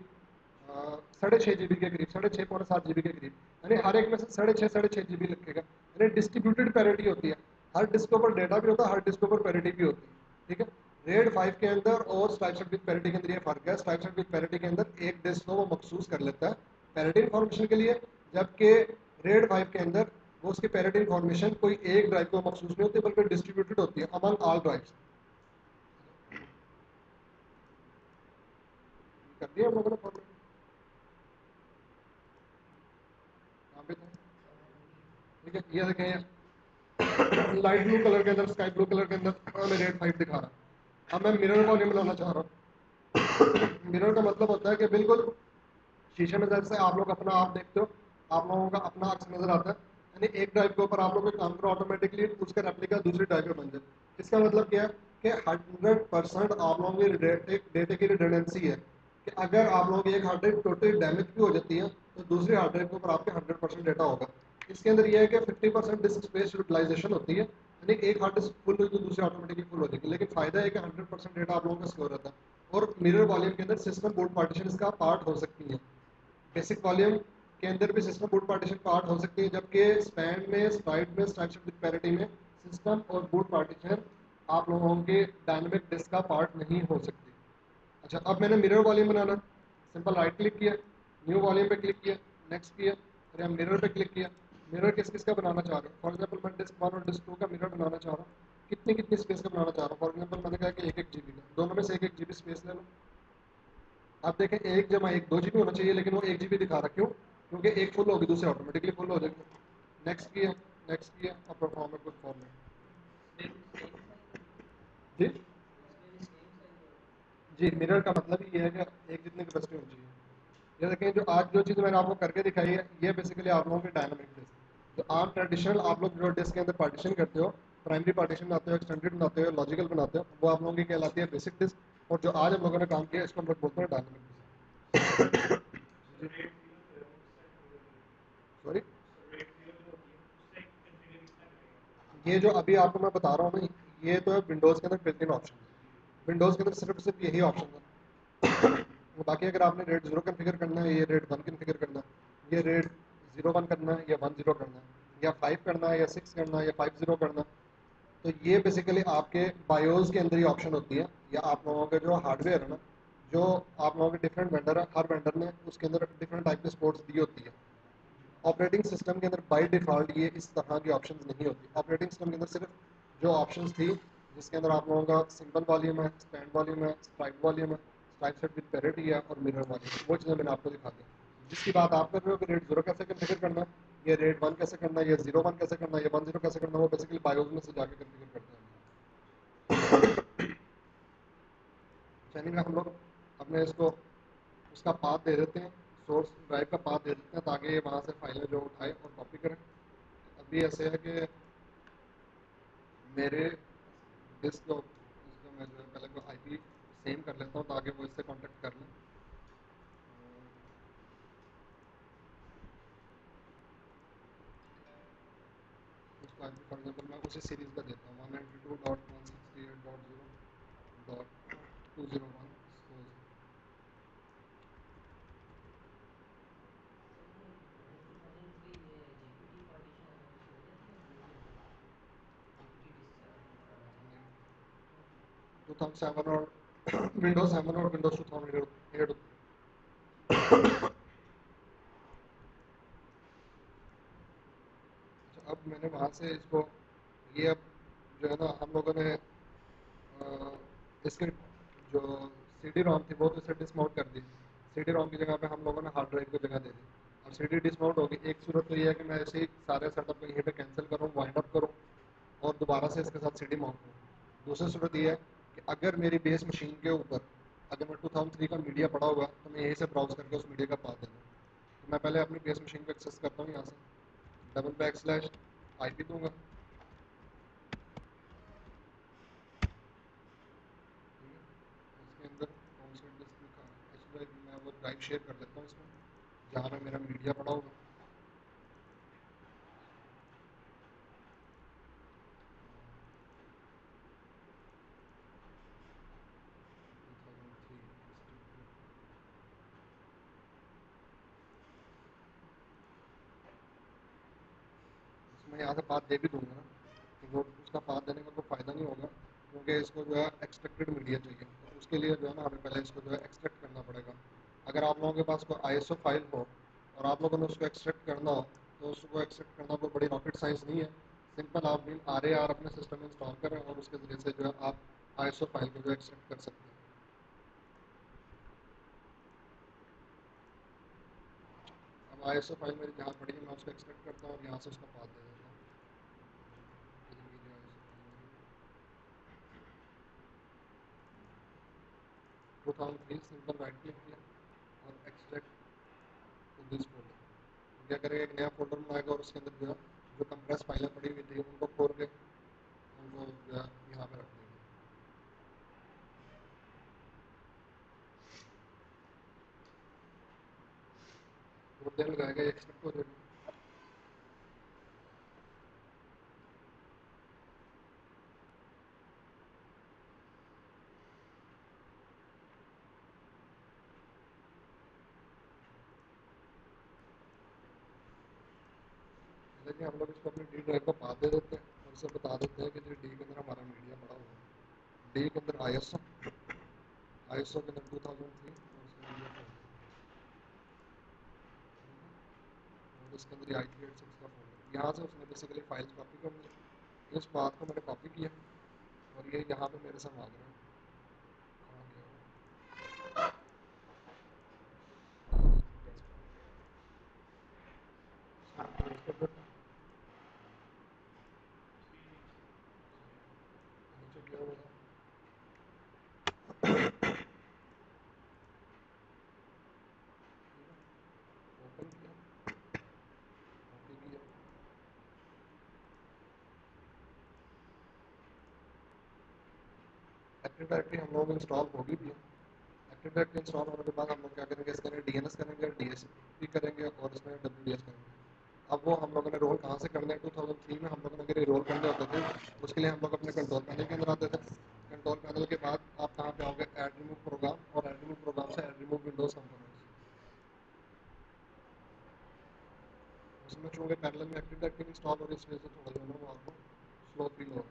6.5 GB के करीब, 6.5-6.7 GB के करीब, यानी हर एक में से 6.5 GB लिखेगा। यानी डिस्ट्रीब्यूटेड पैरिटी होती है, हर डिस्क के ऊपर डेटा भी होता है, हर डिस्क के ऊपर पैरिटी भी होती है, ठीक है। रेड 5 के अंदर और स्ट्राइप सेट विद पैरिटी के अंदर ये फर्क है। स्ट्राइप सेट विद पैरिटी के अंदर एक डिस्क को वो मखसूस कर लेता है पैरिटी इन्फॉर्मेशन के लिए, जबकि रेड 5 के अंदर वो उसकी पैरिटी इन्फॉर्मेशन कोई एक ड्राइव को मखसूस नहीं होती बल्कि डिस्ट्रीब्यूटेड होती है अमंग ऑल ड्राइव्स। ये हम लोगों ने फॉर्मेट यहाँ पे था, ठीक है। ये देखें लाइट ब्लू कलर के अंदर, स्काई ब्लू कलर के अंदर हमें रेड 5 दिखा रहा है। अब मैं मिरर वॉल्यूम बनाना चाह रहा हूँ। मिरर का मतलब होता है कि बिल्कुल शीशे में जैसे आप लोग अपना आप देखते हो, आप लोगों का अपना अक्स नजर आता है, यानी एक ड्राइव के ऊपर आप लोग काम करो, ऑटोमेटिकली उसका रेप्लिका दूसरी ड्राइव पे बन जाए। इसका मतलब क्या है कि 100% आप लोगों की डेटे की रिडंडेंसी है कि अगर आप लोगों की एक हार्ड ड्राइव टोटली डैमेज भी हो जाती है तो दूसरी हार्ड ड्राइव के ऊपर आपके 100% डेटा होगा। इसके अंदर यह है कि 50% डिस्क स्पेस यूटिलाइजेशन होती है, यानी एक हार्ड डिस्क फुल हुई तो दूसरी ऑटोमेटिकली फुल हो जाएगी। लेकिन फायदा है कि 100% डेटा आप लोगों का स्टोर रहता है। और मिरर वॉल्यूम के अंदर सिस्टम बोर्ड पार्टीशन इसका पार्ट हो सकती है। बेसिक वॉल्यूम के अंदर भी सिस्टम बूट पार्टीशन पार्ट हो सकती है, जबकि स्पैन में, स्ट्राइड में, स्ट्राइड विद पैरिटी में सिस्टम और बूट पार्टीशन आप लोगों के डायनेमिक डिस्क का पार्ट नहीं हो सकती। अच्छा, अब मैंने मिरर वॉल्यूम बनाना, सिंपल राइट क्लिक किया, न्यू वॉल्यूम पे क्लिक किया, नेक्स्ट किया, और यहाँ मिरर पे क्लिक किया। मिरर किस किस का बनाना चाह रहे हो? फॉर एग्जाम्पल मैं डिस्क 1 और डिस्क 2 का मिरर बनाना चाह रहा हूँ। कितनी कितनी स्पेस का बनाना चाह रहा हूँ? फॉर एग्जाम्पल मैंने कहा कि 1 GB का, दोनों में से 1 GB स्पेस ले लो। आप देखें 1 जमा 1 2 GB होना चाहिए, लेकिन वो 1 GB दिखा रहा, क्यों? क्योंकि एक फुल होगी दूसरी ऑटोमेटिकली फुल हो जाएगी। नेक्स्ट किया, नेक्स्ट किया, और परफॉर्म है गुड फॉर्मेट। जी जी, मिरर का मतलब ही ये है कि एक जितनी कैपेसिटी होनी चाहिए। ये देखें, जो आज जो चीज़ मैंने आपको करके दिखाई है, ये बेसिकली आप लोगों के डायनामिक डिस्क। जो आम ट्रेडिशनल आप लोग जो डिस्क के अंदर पार्टीशन करते हो, प्राइमरी पार्टीशन बनाते हो, एक्सटेंडेड बनाते हो, लॉजिकल बनाते हो, वो आप लोगों की कहलाती है बेसिक डिस्क। और जो आज हम लोगों ने काम किया इसको हम लोग बोलते हैं डायनामिक डिस्क। सॉरी, ये जो अभी आपको मैं बता रहा हूँ ना, ये तो है विंडोज़ के अंदर बिल्ट इन ऑप्शन है। विंडोज़ के अंदर सिर्फ यही ऑप्शन है। बाकी अगर आपने रेट 0 कन्फिगर करना है, ये रेट 1 कन्फिगर करना है, ये रेट 01 करना है या 10 करना है, या 5 करना है या 6 करना है या 50 करना है, तो ये बेसिकली आपके बायोस के अंदर ही ऑप्शन होती है। या आप लोगों के जो हार्डवेयर है ना, जो आप लोगों के डिफरेंट वेंडर है, हर वेंडर ने उसके अंदर डिफरेंट टाइप की सपोर्ट्स दी होती है। ऑपरेटिंग सिस्टम के अंदर बाय डिफ़ॉल्ट ये इस तरह की ऑप्शंस नहीं होती। ऑपरेटिंग सिस्टम के अंदर सिर्फ जो ऑप्शंस थी, जिसके अंदर आप लोगों का सिंपल वॉल्यूम है, स्टैंड वॉल्यूम है, स्ट्राइक वॉल्यूम है, स्ट्राइक सेट विद पैरिटी है, और मिरर वॉल्यूम, वो चीज़ें मैंने आपको दिखा दी। जिसकी बात आप कर रहे हो कि रेट 0 कैसे कन्फिगर करना है, ये रेट 1 कैसे करना है, ये 01 कैसे करना है, ये 10 कैसे करना है, वो बेसिकली बायोस में से जाके कन्फिगर करते हैं। चलिए हम लोग अपने इसको उसका पाथ दे देते हैं, सोर्स ड्राइव का पाथ दे देते हैं, ताकि ये वहाँ से फाइलें जो उठाए और कॉपी करें। अभी ऐसे है कि मेरे डिस्क जो इसका मैं जो है पहले को आईपी सेम कर लेता हूँ ताकि वो इससे कांटेक्ट कर लें। उसको आईपी फॉर एग्जाम्पल मैं उसी सीरीज़ का देता हूँ 192.168.0.201। सपोज 2007 और विंडोज 7 और विंडोज 2008 होती है। अच्छा, अब मैंने वहाँ से इसको, ये अब जो है ना हम लोगों ने इसके जो सीडी रोम थी वो तो इसे डिसमाउंट कर दी। सीडी रोम की जगह पे हम लोगों ने हार्ड ड्राइव को जगह दे दी, और सीडी डिसमाउंट होगी। एक सूरत तो ये है कि मैं ऐसे ही सारे सेटअप को यहीं पे कैंसिल करूँ, वाइंड अप करूँ, और दोबारा से इसके साथ सीडी माउंट करूँ। दूसरी सूरत ये है कि अगर मेरी बेस मशीन के ऊपर अगर मैं 2003 का मीडिया पड़ा हुआ तो मैं यहीं से ब्राउज करके उस मीडिया का पाथ दे दूँ। तो मैं पहले अपनी बेस मशीन को एक्सेस करता हूँ, यहाँ से डबल बैक स्लैश IP दूंगा, इसके अंदर कौन सा डिस्क लिखा है, एच ड्राइव, मैं वो ड्राइव शेयर कर देता हूँ इसमें जहाँ पे मेरा मीडिया पड़ा होगा। इसमें यहाँ से पाथ दे भी दूंगा ना, कि वो उसका पाथ देने का कोई फ़ायदा नहीं होगा, क्योंकि इसको जो है एक्सट्रैक्टेड मीडिया चाहिए। तो उसके लिए जो है ना हमें पहले इसको जो है एक्सट्रैक्ट करना पड़ेगा। अगर आप लोगों के पास कोई ISO फाइल हो और आप लोगों ने उसको एक्सट्रैक्ट करना हो, तो उसको एक्सट्रैक्ट करना कोई बड़ी रॉकेट साइंस नहीं है। सिंपल आप बिन RAR अपने सिस्टम में इंस्टॉल करें और उसके ज़रिए से जो है आप ISO फाइल को जो एक्सट्रैक्ट कर सकते हैं। ISO फाइल मेरी जहाँ पड़ी है मैं उसको एक्सट्रैक्ट करता हूँ और यहाँ से उसका पाथ दे देता हूँ। इधर कीजिए ISO फाइल मेरी 2003 सिंपल राइट क्लिक किया और एक्सट्रैक्ट टू दिस फोल्डर। क्या करेगा, एक नया फोल्डर बनाएगा और उसके अंदर जो है जो कंप्रेस फाइलें पड़ी हुई थी उनको खोल के उनको जो है यहाँ पे रख देंगे। थोड़ी देर लगाएगा, ये एक्सट्रैक्ट हो जाएगा। देखिए हम लोग इसको अपनी डी ड्राइव को पाथ दे देते हैं और इसे बता देते हैं कि जो डी के अंदर हमारा मीडिया पड़ा हुआ है। डी के अंदर ISO के अंदर 2003 और उसके अंदर ये फोल्डर और इसके अंदर IT86 का फोल्डर। यहाँ से उसने बेसिकली फाइल्स कॉपी करनी है। इस बात को मैंने कॉपी किया और ये यहाँ पे मेरे से मांग रहा है। कहाँ गया वो? इसको पेस्ट कर देता हूँ। नीचे गया हुआ था। ओपन किया, कॉपी किया। एक्टिव डायरेक्टरी हम लोग इंस्टॉल होगी भी है। एक्टिव डायरेक्टरी इंस्टॉल होने के बाद हम लोग क्या करेंगे, इसके अंदर DNS करेंगे, DHCP करेंगे और इसमें WDS करेंगे। अब वो हम लोगों ने रोल कहाँ से करने हैं, 2003 में हम लोगों ने अगर ये रोल करने होते थे उसके लिए हम लोग अपने कंट्रोल पैनल के अंदर आते थे। कंट्रोल पैनल के बाद आप कहाँ पे आओगे, ऐड रिमूव प्रोग्राम और ऐड रिमूव प्रोग्राम से ऐड रिमूव विंडोज कंपोनेंट्स। उसमें चूँकि पैरेलल में एक्टिव डायरेक्टरी इंस्टॉल हो रही है इस वजह से थोड़ा जो है ना वो आपको स्लो फील हो रहा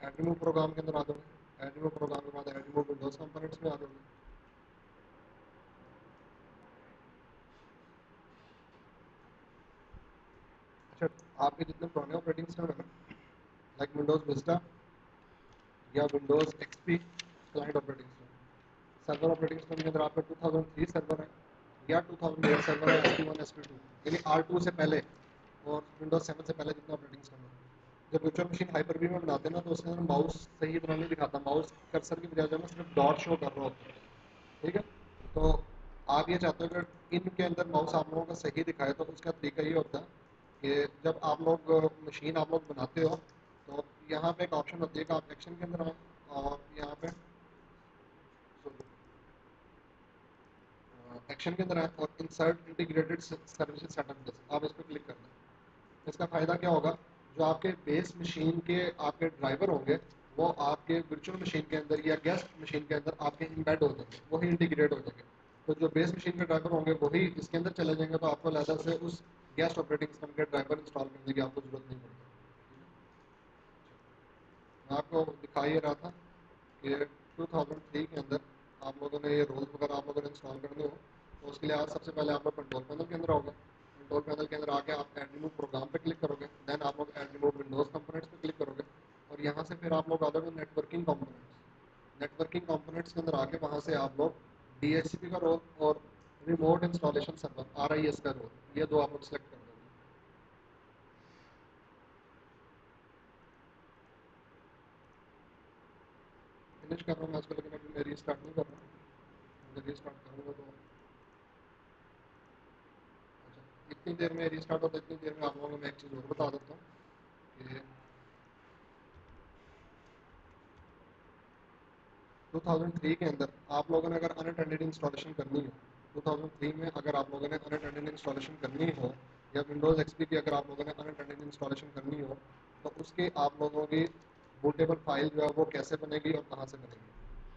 है। ऐड रिमूव प्रोग्राम के अंदर आ जाओगे, ऐड रिमूव प्रोग्राम के बाद ऐड रिमूव विंडोज कंपोनेंट्स में आ जाओगे। अच्छा, आपके जितने पुराने ऑपरेटिंग सिस्टम है ना, लाइक विंडोज विस्टा या Windows XP client operating system, server operating system के अंदर आपका 2003 सर्वर है या 2008 सर्वर है, SP1 SP2 यानी R2 से पहले और विंडोज 7 से पहले जितना ऑपरेटिंग सिस्टम है। जब वर्चुअल मशीन हाइपर वी में बनाते हैं ना तो उसके अंदर माउस सही तरह नहीं दिखाता, माउस कर्सर की बजाय जो है ना सिर्फ डॉट शो कर रहा होता है। ठीक है, तो आप ये चाहते हो कि इनके अंदर माउस आप लोगों का सही दिखाए, तो उसका तरीका ये होता है कि जब आप लोग मशीन आप लोग बनाते हो तो यहाँ पे एक ऑप्शन होती है कि आप एक्शन के अंदर आए और यहाँ पे एक्शन के अंदर आए और इंसर्ट इंटीग्रेटेड सर्विसेज सेटअप आप इस पर क्लिक करना है। इसका फ़ायदा क्या होगा, जो आपके बेस मशीन के आपके ड्राइवर होंगे वो आपके वर्चुअल मशीन के अंदर या गेस्ट मशीन के अंदर आपके इम्बेड हो जाएंगे, वही इंटीग्रेट हो जाएंगे। तो जो बेस मशीन के ड्राइवर होंगे वही इसके अंदर चले जाएंगे, तो आपको अलग से उस गेस्ट ऑपरेटिंग सिस्टम के ड्राइवर इंस्टॉल करने की आपको जरूरत नहीं पड़ेगी। मैं आपको दिखा ही रहा था कि 2003 के अंदर आप लोगों ने ये रोल्स वगैरह आप लोगों ने इंस्टॉल करने हो तो उसके लिए आज सबसे पहले आप लोग कंट्रोल पैनल के अंदर आओगे। कंट्रोल पैनल के अंदर आके आप ऐड रिमूव प्रोग्राम पे क्लिक करोगे, देन आप लोग ऐड रिमूव विंडोज कंपोनेंट्स पे क्लिक करोगे और यहाँ से फिर आप लोग आ जाओगे नेटवर्किंग कंपोनेंट्स। नेटवर्किंग कंपोनेंट्स के अंदर आके वहाँ से आप लोग DHCP का रोल और रिमोट इंस्टॉलेशन सर्वर RIS का रोल, ये दो आप लोग सेलेक्ट कर दोगे। फिनिश कर रहा हूँ मैं इसको, लेकिन अभी मैं रीस्टार्ट नहीं कर रहा हूँ। अगर रीस्टार्ट करूँगा तो अच्छा, इतनी देर में रीस्टार्ट होता है, इतनी देर में आप लोगों को मैं एक चीज़ और बता देता हूँ कि 2003 के अंदर आप लोगों ने अगर अनअटेंडेड इंस्टॉलेशन करनी हो, 2003 में अगर आप लोगों ने अनअटेंडेड इंस्टॉलेशन करनी हो या विंडोज़ XP की अगर आप लोगों ने अनअटेंडेड इंस्टॉलेशन करनी हो तो उसके आप लोगों की बूटेबल फाइल जो है वो कैसे बनेगी और कहाँ से बनेगी।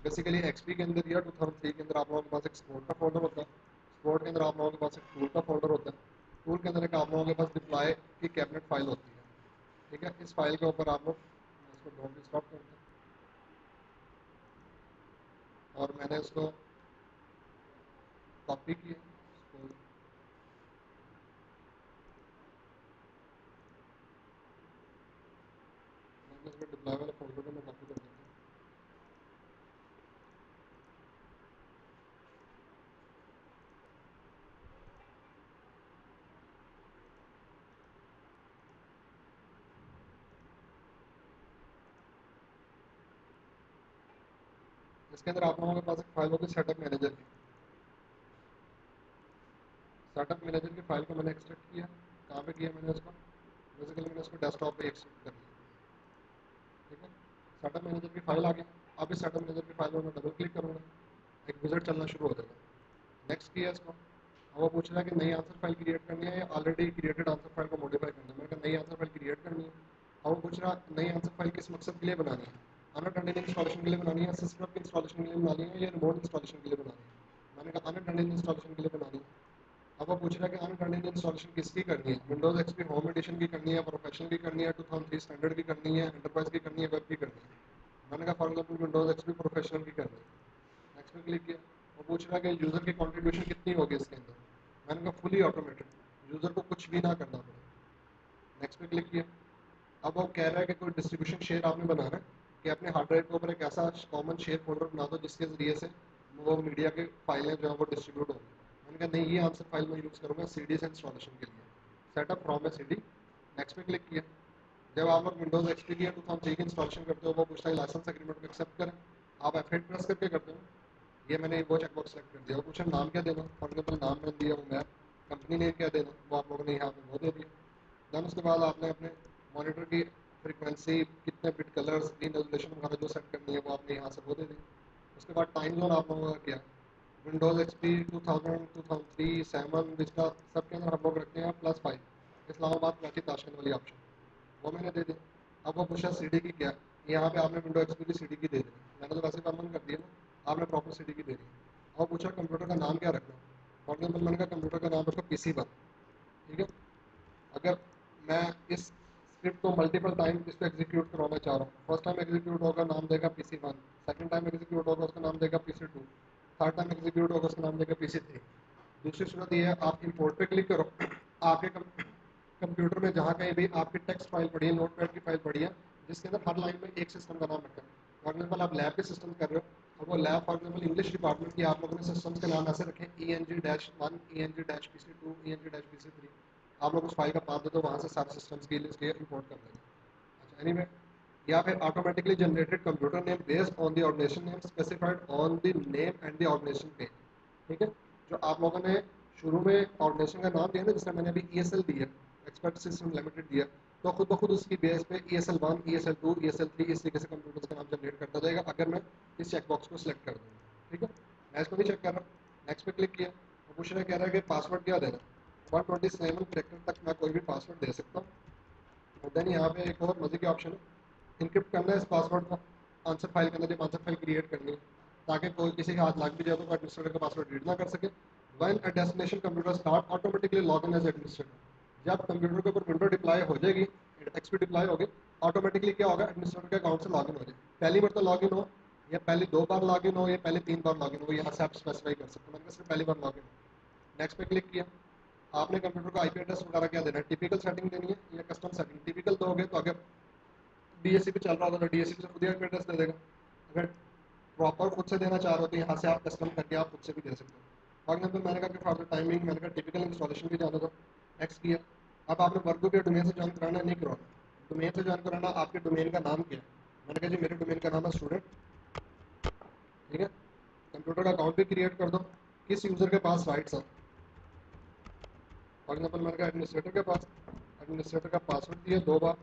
बेसिकली XP के अंदर या 2003 के अंदर आप लोगों के पास एक सपोर्ट का फोल्डर होता है, सपोर्ट के अंदर आप लोगों के पास एक टूल का फोल्डर होता है, टूल के अंदर एक आप लोगों के पास डिप्लॉय की कैबिनेट फाइल होती है। ठीक है, इस फाइल के ऊपर आप लोग, मैं इसको डोंट स्टॉप करता हूँ और मैंने इसको कॉपी की है, इसको मैंने इसमें डिप्लॉय वाले फोल्डर में कॉपी कर देता हूँ। इसके अंदर आप लोगों के पास एक फाइल होगी सेटअप मैनेजर की। सेटअप मैनेजर की फाइल को मैंने एक्सट्रैक्ट किया। कहाँ पे किया मैंने उसको? बेसिकली मैंने उसको डेस्कटॉप पे एक्सट्रैक्ट कर लिया। ठीक है, सेटअप मैनेजर की फाइल आ गई। अब इस सेटअप मैनेजर की फाइल में मैं डबल क्लिक करूँगा, एक विज़िट चलना शुरू हो जाएगा। नेक्स्ट किया इसको। अब वो पूछ रहा है कि नई आंसर फाइल क्रिएट करनी है या ऑलरेडी क्रिएटेड आंसर फाइल को मॉडिफाई करना है। मैंने कहा नई आंसर फाइल क्रिएट करनी है। अब वो पूछ रहा नई आंसर फाइल किस मकसद के लिए बनानी है, अनअटेंडेड इंस्टॉलेशन के लिए बनानी है, सिस्टम की इंस्टॉलेशन के लिए बनानी है या रिमोट इंस्टॉलेशन के लिए बनानी है। मैंने कहा अनअटेंडेड इंस्टॉलेशन के लिए बनानी है। अब वो पूछ रहा है कि अनअटेंडेड इंस्टॉलेशन किसकी करनी है, विंडोज एक्सपी होम एडिशन की करनी है, प्रोफेशनल की करनी है, 2003 स्टैंडर्ड की करनी है, एंटरप्राइज की करनी है, वेब की करनी है। मैंने कहा for example Windows XP professional की करनी है। नेक्स्ट पे क्लिक किया। वो पूछ रहा है कि यूज़र की कॉन्ट्रीब्यूशन कितनी होगी इसके अंदर। मैंने कहा फुली ऑटोमेटेड, यूज़र को कुछ भी ना करना पड़े। नेक्स्ट पे क्लिक किया। अब वो कह रहा है कि कोई डिस्ट्रीब्यूशन शेयर आपने बनाना है कि अपने हार्ड ड्राइव के ऊपर एक ऐसा कॉमन शेयर फोल्डर बना दो जिसके ज़रिए से वो मीडिया की फाइलें जो है वो डिस्ट्रीब्यूट होंगी। मैंने कहा नहीं, ये आंसर फाइल मैं यूज़ करूँगा CD से इंस्टॉलेशन के लिए, setup from A CD। Next पे क्लिक किया। जब आप लोग विंडोज एक्सपी की 2003 की इंस्टॉलेशन करते हो वो पूछता है लाइसेंस एग्रीमेंट को एक्सेप्ट करें। आप F8 प्रेस करके करते हो। ये मैंने वो चेकबॉक्स सेलेक्ट कर दिया। वो पूछा नाम क्या देना, फॉर एग्जाम्पल नाम मैंने दिया वो मैप, कंपनी नेम क्या देना वो आप लोगों ने यहाँ पे वो दे दिया। देन उसके बाद आपने अपने मॉनिटर की फ्रीक्वेंसी, कितने बिट कलर, स्क्रीन रेजोल्यूशन वगैरह जो सेट करनी है वो आपने यहाँ से वो दे दी। उसके बाद टाइम जोन आप लोगों का क्या, विंडोज एक्सपी 2000 2003 7 जिसका सबके अंदर हम लोग रखते हैं +5 इस्लामाबाद कराची ताशकंद वाली ऑप्शन, वो मैंने दे दी। अब वो पूछा CD की क्या, यहाँ पे आपने विंडो एक्सपी की CD की दे दी। मैंने तो वैसे कॉमन कर दिया ना, आपने प्रॉपर CD की दे दी। और पूछा कंप्यूटर का नाम क्या रखना, फॉर एग्जाम्पल मैंने कहा कंप्यूटर का नाम रखो PC1। ठीक है, अगर मैं इस स्क्रिप्ट को मल्टीपल टाइम इस पर एग्जीक्यूट करवाना चाह रहा हूँ, फर्स्ट टाइम एग्जीक्यूट होगा नाम देगा PC1, सेकंड टाइम एग्जीक्यूट होगा उसका नाम देगा PC2, थर्ड टाइम एग्जीक्यूट होगा उसका नाम देगा PC3। दूसरी सूरत ये है, आप इंपोर्ट पे क्लिक करो, आपके कंप्यूटर में जहाँ कहीं भी आपकी टेक्स्ट फाइल पड़ी है, नोटपैड की फाइल पड़ी है जिसके अंदर हर लाइन में एक सिस्टम का नाम रखा है। फॉर एग्जाम्पल आप लैब के सिस्टम कर रहे हो और वो lab for example English department की आप लोगों ने सिस्टम्स के नाम ऐसे रखे ENG-1 ENG-PC2 ENG-PC3। आप लोग उस फाइल का पाथ दे दो, वहाँ से सारे सिस्टम्स की लिस्ट इंपोर्ट कर देंगे। अच्छा एनीवे, या फिर automatically generated computer name based on the organisation name specified on the name and the organisation page. ठीक है, जो आप लोगों ने शुरू में ऑर्गेनाइजेशन का नाम दिया ना, जिसमें मैंने अभी ESL दिया, एक्सपर्ट सिस्टम लिमिटेड दिया, तो खुद ब खुद उसकी बेस पे ESL1 ESL2 ESL3 इस तरीके से कंप्यूटर्स का नाम जनरेट करता जाएगा अगर मैं इस चेकबॉक्स को सिलेक्ट कर दूँगा। ठीक है, मैं इसको भी चेक कर रहा हूँ। नेक्स्ट पे क्लिक किया। वो पूछ रहा है, कह रहा है कि पासवर्ड क्या देना, 127 कैरेक्टर तक मैं कोई भी पासवर्ड दे सकता हूँ। और देन यहाँ पे एक और मजे की ऑप्शन है, इनक्रिप्ट करना है इस पासवर्ड को आंसर फाइल के अंदर जब आंसर फाइल क्रिएट करनी है, ताकि कोई किसी के हाथ लग भी जाए तो एडमिनिस्ट्रेटर का पासवर्ड रीड ना कर सके। When a destination computer start automatically log in as administrator, जब कंप्यूटर के ऊपर विंडो डिप्लॉय हो जाएगी, एक्सपी डिप्लॉय होगी, ऑटोमेटिकली क्या होगा, एडमिनिस्ट्रेटर के अकाउंट से लॉग इन हो जाए। पहली बार तो लॉग इन हो या पहले 2 बार लॉग इन हो या पहले 3 बार लॉग इन हो, यहाँ से आप स्पेसिफाई कर सकते हो। मैंने सिर्फ पहली बार लॉग इन हो। नेक्स्ट पे क्लिक किया। आपने कंप्यूटर को IP एड्रेस वगैरह क्या देना है, टिपिकल सेटिंग देनी है या कस्टम सेटिंग। टिपिकल दोगे तो अगर DHCP पे चल रहा होगा तो DHCP से खुद ही IP एड्रेस दे देगा। अगर प्रॉपर खुद से देना चाह रहे हो तो यहाँ से आप कस्टम करके आप खुद से भी दे सकते हो। फॉर एग्जाम्पल मैंने कहा कि फॉर द टाइमिंग मैंने कहा टिपिकल इंस्टॉलेशन भी जाना दो। नेक्स्ट किया। अब आपने वर्क ग्रुप या डोमेन से ज्वाइन कराना है, नहीं करवाना, डोमेन से ज्वाइन कराना। आपके डोमेन का नाम क्या है, मैंने कहा जी मेरे डोमेन का नाम है स्टूडेंट। ठीक है, कंप्यूटर का अकाउंट भी क्रिएट कर दो। किस यूज़र के पास राइट्स है, फॉर एग्जाम्पल मैंने कहा एडमिनिस्ट्रेटर के पास, एडमिनिस्ट्रेटर का पासवर्ड दिया 2 बार।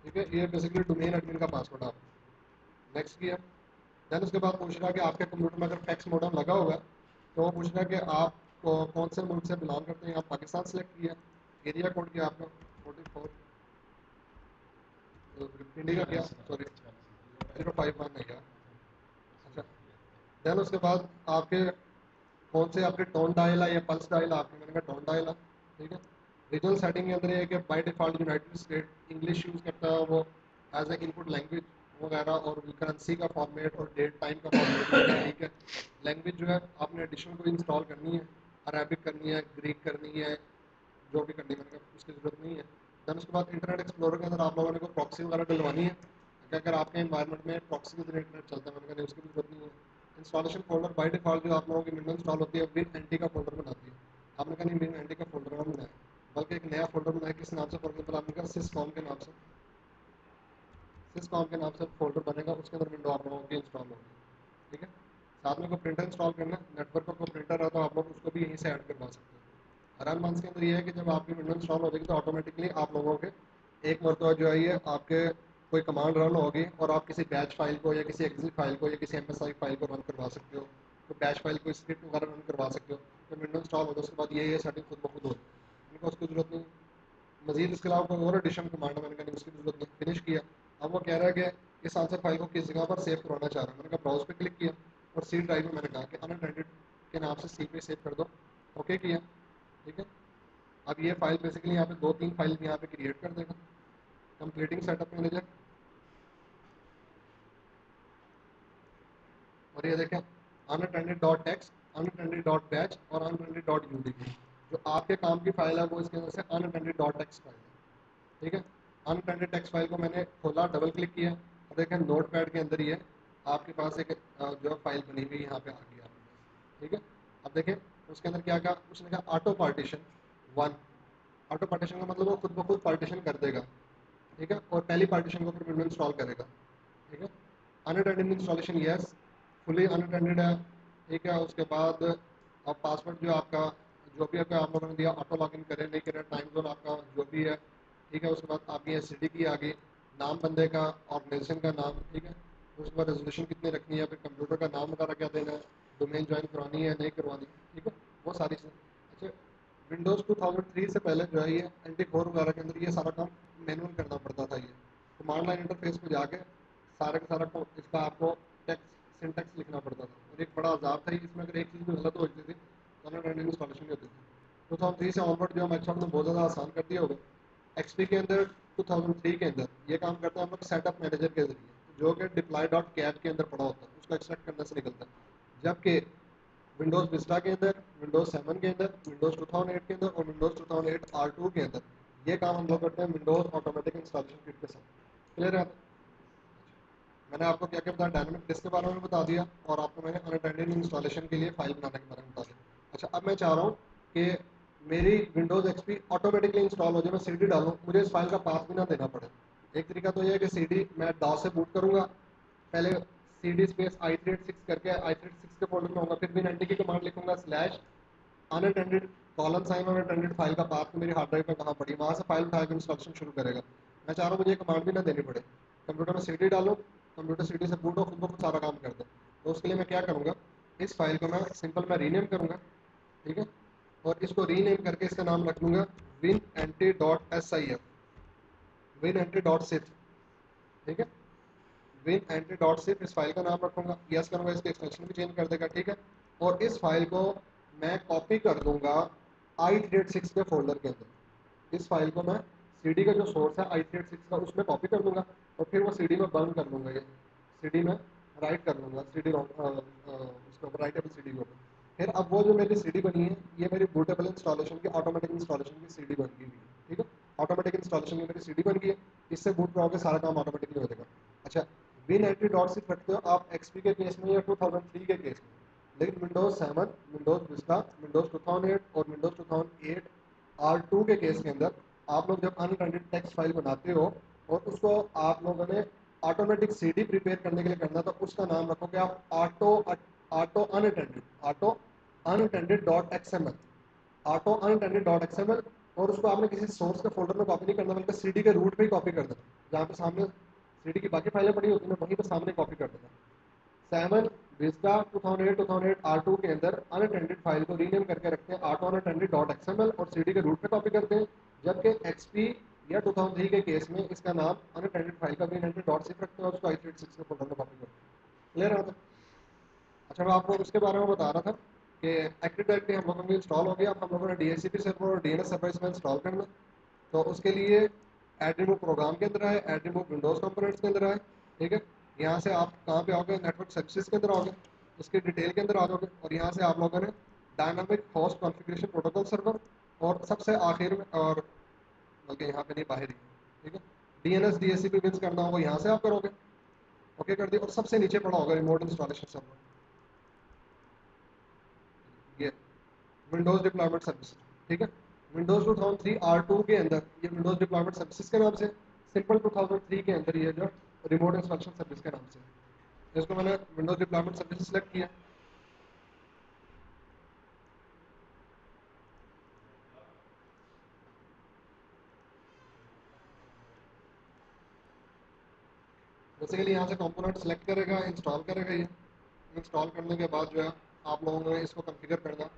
ठीक है, ये बेसिकली डोमेन एडमिन का पासवर्ड आप। नेक्स्ट किया। देन उसके बाद पूछ रहा है कि आपके कंप्यूटर में अगर टैक्स मॉडल लगा होगा तो वो पूछ रहा है कि आप कौन से मुल्क से बिलोंग करते हैं। आप पाकिस्तान सेलेक्ट किया, एरिया कोड किया आपका 44, इंडिया का क्या, सॉरी 051 है क्या। अच्छा, देन उसके बाद आपके कौन से आपके टोन डायल है या पल्स डायल आपके, मैंने कहा टोन डायल है। ठीक है, रीजनल सेटिंग के अंदर ये है कि by default United state English use करता है वो एज ए इनपुट लैंग्वेज वगैरह, और करेंसी का फॉर्मेट और डेट टाइम का फॉर्मेट। ठीक है, लैंग्वेज जो है आपने एडिशनल कोई इंस्टॉल करनी है, अरेबिक करनी है, ग्रीक करनी है, जो भी करनी है, मैंने कहा उसकी ज़रूरत नहीं है। देन उसके बाद इंटरनेट एक्सप्लोरर के अंदर आप लोगों ने कोई प्रॉक्सी वगैरह डलवानी है कि अगर आपके एनवायरनमेंट में प्रॉक्सी के जरिए इंटरनेट चलता है, मैंने कहा नहीं उसकी भी ज़रूरत नहीं है। इंस्टॉलेशन फोल्डर बाय डिफॉल्ट जो आप लोगों की विंडो इंस्टॉल होती है विद एंटी का फोल्डर बनाती है। आपने कहा नहीं विद एंटी का फोल्डर ना बनाए, बल्कि एक नया फोल्डर बनाए। किस नाम से, फॉर एग्जाम्पल आपने कहा सिस्कॉम के नाम से, सिस्कॉम के नाम से फोल्डर बनेगा, उसके अंदर विंडो आप लोगों की इंस्टॉल होगी। ठीक है। साथ में कोई प्रिंटर इंस्टॉल करना है, नेटवर्क पर कोई प्रिंटर है तो आप लोग उसको भी यहीं से ऐड करवा सकते हो। रन मंथ्स के अंदर ये है कि जब आपकी विंडो इंस्टॉल हो जाएगी तो ऑटोमेटिकली आप लोगों के एक मरतबा जो है ये आपके कोई कमांड रन होगी और आप किसी बैच फाइल को या किसी एक्सेल फाइल को या किसी MSI फाइल को रन करवा सकते हो, तो बैच फाइल को स्क्रिप्ट वगैरह रन करवा सकते हो। तो विंडो इंस्टॉल हो जाए उसके बाद ये सेटिंग खुद ब खुद हो, इनको उसकी ज़रूरत नहीं। मजीद इसके अलावा कोई और एडिशन कमांड है, मैंने कहा नहीं उसकी ज़रूरत नहीं, फिनिश किया। अब वो कह रहा है कि इस आंसर फाइल को किस जगह पर सेव करवाना चाह रहा है, मैंने कहा ब्राउज पे क्लिक किया और सी ड्राइव में मैंने कहा कि अनअटेंडेड के नाम से सी पे सेव कर दो, ओके किया, ठीक है। अब ये फाइल बेसिकली यहाँ पे 2-3 फाइल यहाँ पे क्रिएट कर देगा। कंप्लीटिंग सेटअप मैनेजर, और ये देखें unattended dot text, unattended dot batch और अनअटेंडेड डॉट यूडीबी। जो आपके काम की फाइल है वो इसके अंदर से अनअटेंडेड डॉट टेक्स्ट फाइल है, ठीक है। अनअटेंडेड टेक्स्ट फाइल को मैंने खोला, डबल क्लिक किया और देखें नोट पैड के अंदर ही है आपके पास एक जो फाइल बनी हुई यहाँ पे आ गई आपके पास, ठीक है। अब देखें उसके अंदर क्या कहा, उसने कहा ऑटो पार्टीशन 1। ऑटो पार्टीशन का मतलब वो खुद ब खुद पार्टीशन कर देगा, ठीक है, और पहली पार्टीशन को फिर विंडो इंस्टॉल करेगा, ठीक है। Unattended installation yes, fully unattended है, ठीक है। उसके बाद अब पासवर्ड जो आपका जो भी आपका आप लोगों ने दिया ऑटो लॉगिन करे नहीं करे, टाइम जोन आपका जो भी है, ठीक है। उसके बाद आपकी एसटीडी की आ गई, नाम बंदे का, ऑर्गेनाइजेशन का नाम, ठीक है। उसके बाद रेजोल्यूशन कितनी रखनी है, फिर कंप्यूटर का नाम वगैरह क्या देना है, डोमेन ज्वाइन करवानी है नहीं करवानी, ठीक है, वो सारी चीज़ें। अच्छा, विंडोज़ 2003 से पहले जो है ये एंटी फोर वगैरह के अंदर ये सारा काम मैनुअल करना पड़ता था। ये कमांड लाइन इंटरफेस पे जाके सारा का सारा इसका आपको टेक्स्ट सिंटैक्स लिखना पड़ता था और एक बड़ा अजाब था। इसमें अगर एक चीज़ भी गलत हो जाती थी तो अनअटेंडेड इंस्टॉलेशन नहीं होती थी। 2003 से ऑनवर्ड जो माइक्रोसॉफ्ट ने बहुत ज़्यादा आसान कर दिया होगा। एक्सपी के अंदर 2003 के अंदर ये काम करता है हम लोग सेटअप मैनेजर के जरिए, जो कि डिप्लॉय डॉट कैट के अंदर पड़ा होता है, उसको एक्सट्रैक्ट करने से निकलता है। जबकि विंडोज़ विस्टा के अंदर, विंडोज़ 7 के अंदर, विंडोज़ 2008 के अंदर और विंडोज़ 2008 R2 के अंदर ये काम हम लोग करते हैं विंडोज़ ऑटोमेटिक इंस्टॉलेशन किट के साथ। क्लियर है? मैंने आपको क्या क्या बताया, डायनामिक डिस्क के बारे में बता दिया और आपको मैंने अनअटेंडेड इंस्टॉलेशन के लिए फाइल बनाने के बारे में बता दिया। अच्छा, अब मैं चाह रहा हूँ कि मेरी विंडोज़ एक्सपी ऑटोमेटिकली इंस्टॉल हो जाए, मैं सीडी डालूँ, मुझे इस फाइल का पाथ भी ना देना पड़े। एक तरीका तो ये है कि सीडी मैं DOS से बूट करूँगा, पहले CD स्पेस i386 करके i386 के फोल्डर में होगा, फिर Win90 की कमांड लिखूंगा slash unattended colon sign unattended file का पाथ मेरी हार्ड ड्राइव में कहाँ पड़ी, वहाँ से फाइल उठा के इंस्टॉलेशन शुरू करेगा। मैं चाह रहा हूँ मुझे कमांड भी ना देनी पड़े, कंप्यूटर में CD डालो, कंप्यूटर CD से बूट हो, खुद ब खुद सारा काम कर दे। तो उसके लिए मैं क्या करूँगा, इस फाइल को मैं सिंपल मैं रीनेम करूँगा, ठीक है, और इसको रीनेम करके इसका नाम रख लूँगा winanty.sif, winanty.sif, ठीक है। winanty.sif इस फाइल का नाम रखूंगा, यस करूंगा, इसके एक्सटेंशन भी चेंज कर देगा, ठीक है। और इस फाइल को मैं कॉपी कर दूंगा i386 के फोल्डर के अंदर। इस फाइल को मैं सीडी का जो सोर्स है i386 का उसमें कॉपी कर दूंगा और फिर वो सीडी में बर्न कर दूंगा, ये सीडी में राइट कर दूंगा, सीडी उसके ऊपर राइटेबल सीडी के ऊपर। फिर अब वो जो मेरी सीडी बनी है ये मेरी बूटेबल इंस्टॉलेशन की ऑटोमेटिक इंस्टॉलेशन की सीडी बन गई है, ठीक है। ऑटोमेटिक इंस्टॉलेशन की मेरी सीडी बन गई है, इससे बूट कराओगे सारा काम ऑटोमेटिकली हो जाएगा। अच्छा, Win90.sif रखते हो आप एक्सपी के केस में या 2003 के केस में, लेकिन विंडोज 7, विंडोज विस्टा, विंडोज 2008 और विंडोज 2008 R2 के केस के अंदर आप लोग जब अनअटेंडेड टेक्स्ट फाइल बनाते हो और उसको आप लोगों ने ऑटोमेटिक सीडी प्रिपेयर करने के लिए करना, तो उसका नाम रखोगे आप auto unattended dot XML, auto unattended dot XML. और उसको आपने किसी सोर्स के फोल्डर में कॉपी नहीं करना, बल्कि सीडी के रूट पे ही कॉपी कर देना, जहाँ पे सामने सीडी की बाकी फाइलें पड़ी होती हैं वहीं पर सामने कॉपी कर देना। 7 विस्टा 2008 R2 के अंदर अनअटेंडेड फाइल को रीनेम करके रखते हैं ऑटो अनअटेंडेड डॉट एक्सएमएल और सीडी के रूट पे कॉपी करते हैं, जबकि एक्सपी या 2003 के केस में इसका नाम अनअटेंडेड फाइल का Win90.sif रखते हैं और उसको i386 के फोल्डर में कॉपी करते हैं। क्लियर है? अच्छा, मैं आपको उसके बारे में बता रहा था कि एक्टिव डायरेक्टरी हम लोगों को इंस्टॉल हो गया। अब हम लोगों ने DHCP सर्वर और DNS सर्वर इसमें इंस्टॉल करना, तो उसके लिए ऐड रिमूव प्रोग्राम के अंदर है, ऐड रिमूव विंडोज कंपोनेंट्स के अंदर है, ठीक है। यहाँ से आप कहाँ पे आओगे, नेटवर्क सर्विसेज के अंदर आओगे, उसके डिटेल के अंदर आ जाओगे और यहाँ से आप लोगों ने dynamic host configuration protocol server और सबसे आखिर में, और बल्कि यहाँ पे नहीं बाहर ही, ठीक है, DNS DHCP विंस करना होगा, यहाँ से आप करोगे, ओके कर दिया। और सबसे नीचे पड़ा होगा रिमोट इंस्टॉलेशन सर्वर, ये विंडोज डिप्लॉयमेंट सर्विस, ठीक है। विंडोज 2003 R2 के अंदर ये विंडोज डिप्लॉयमेंट सर्विसेज के नाम से, सिंपल 2003 के अंदर ये जो रिमोट इंस्टॉलेशन सर्विस के नाम से, इसको मैंने विंडोज डिप्लॉयमेंट सर्विस सेलेक्ट किया, बेसिकली यहाँ से कंपोनेंट सेलेक्ट करेगा, इंस्टॉल करेगा। ये इंस्टॉल करने के बाद जो है आप लोगों ने इसको कॉन्फ़िगर करना,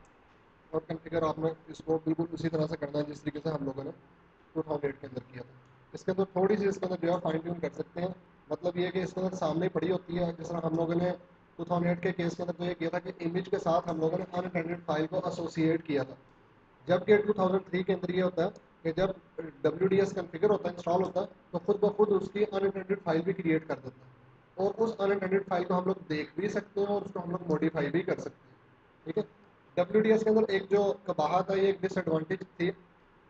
और कॉन्फ़िगर आपने इसको बिल्कुल उसी तरह से करना है जिस तरीके से हम लोगों ने 2008 के अंदर किया था। इसके अंदर थोड़ी सी इसके अंदर जो है फाइन ट्यून कर सकते हैं। मतलब ये कि इसके अंदर सामने पड़ी होती है, जिस तरह हम लोगों ने 2008 के केस के अंदर तो ये किया था कि इमेज के साथ हम लोगों ने अनइंटेंडेड फाइल को एसोसिएट किया था, जबकि 2003 के अंदर ये होता है कि जब WDS कॉन्फ़िगर होता है, इंस्टॉल होता है, तो खुद ब खुद उसकी अनइंटेंडेड फाइल भी क्रिएट कर देता है, और उस अनइंटेंडेड फाइल को हम लोग देख भी सकते हैं और उसको हम लोग मॉडिफाई भी कर सकते हैं। ठीक है, WDS के अंदर एक जो कबाहत है, एक डिसएडवांटेज थी,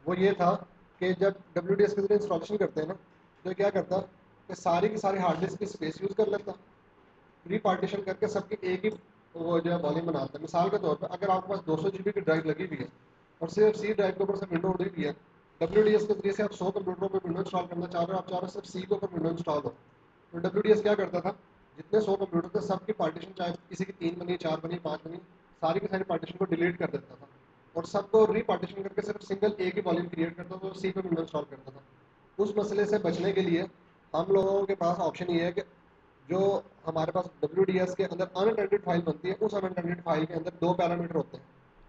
वो ये था कि जब WDS के अंदर इंस्टॉलेशन करते हैं ना, तो ये क्या करता कि सारी की सारी हार्ड डिस्क की स्पेस यूज़ कर लेता, प्री पार्टीशन करके सबकी एक ही वो जो है वॉल्यूम बनाता है। मिसाल के तौर पर अगर आपके पास 200 GB की ड्राइव लगी हुई है और सिर्फ सी ड्राइव के ऊपर से विंडो उड़ी हुई है, WDS के जरिए से आप 100 कंप्यूटरों पर विंडो इंस्टॉल करना चाह रहे हो, आप चाह रहे हो सिर्फ सी के ऊपर विंडो इंस्टॉल हो, तो WDS क्या करता था, जितने 100 कंप्यूटर थे सबकी पार्टीशन, चाहे किसी की 3 बनी, 4 बनी, 5 बनी, सारी की सारी पार्टीशन को डिलीट कर देता था और सबको रीपार्टीशन करके सिर्फ सिंगल एक ही वॉल्यूम क्रिएट करता था और सी पे विंडो इंस्टॉल करता था। उस मसले से बचने के लिए हम लोगों के पास ऑप्शन ये है कि जो हमारे पास WDS के अंदर अनइंटेंडेड फाइल बनती है, उस अनइंटेंडेड फाइल के अंदर 2 पैरामीटर होते हैं।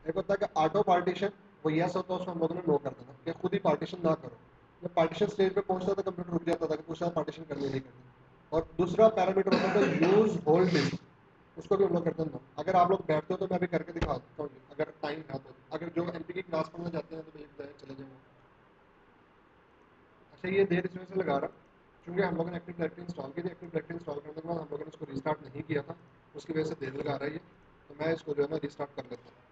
एक होता है कि ऑटो पार्टीशन, वो यस होता है, उसको हम लोगों ने नो कर देना कि खुद ही पार्टीशन ना करो। जब पार्टीशन स्टेज पे पहुंचता था कंप्यूटर रुक जाता था कि पूछता पार्टीशन करनी नहीं करनी। और दूसरा पैरामीटर होता था यूज होल्ड डिस्क, उसको भी हम लोग करते हैं। अगर आप लोग बैठते हो तो मैं अभी करके दिखा देता हूँ, अगर टाइम है तो। अगर जो MP की क्लास पढ़ना चाहते हैं तो एक चले जाओ। अच्छा, ये देर इस वजह से लगा रहा क्योंकि हम लोगों ने एक्टिव डायरेक्टरी इंस्टॉल की थी। एक्टिव डायरेक्टरी इंस्टॉल करने के बाद हम लोगों ने इसको रिस्टार्ट नहीं किया था, उसकी वजह से देर लगा रहा है ये। तो मैं इसको जो है ना रिस्टार्ट कर लेता हूँ।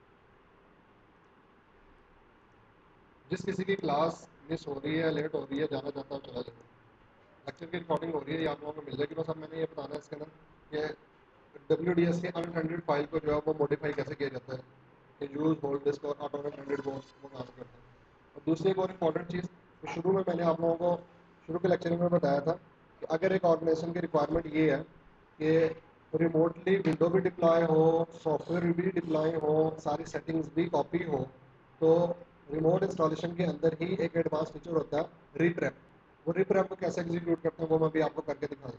जिस किसी की क्लास मिस हो रही है, लेट हो रही है, जाना चाहता है चला जाता है। लेक्चर की रिकॉर्डिंग हो रही है, आप लोगों को मिल जाएगी। बस अब मैंने ये बताना है इसके अंदर कि WDS के अनइंटेंडेड फाइल को जो है वो मॉडिफाई कैसे किया जाता है, कि यूज होल्ड डिस्क और ऑटो अनइंटेंडेड वो काम करता है। और दूसरी एक और इम्पॉर्टेंट चीज़, तो शुरू में मैंने आप लोगों को शुरू के लेक्चर में बताया था कि अगर एक ऑर्गेनाइजेशन की रिक्वायरमेंट ये है कि रिमोटली विंडो भी डिप्लॉय हो, सॉफ्टवेयर भी डिप्लॉय हो, सारी सेटिंग्स भी कॉपी हो, तो रिमोट इंस्टॉलेशन के अंदर ही एक एडवांस फीचर होता है रीप्रैप। वो रीप्रैप को कैसे एग्जीक्यूट करते हैं वो मैं भी आपको करके दिखा दूँ।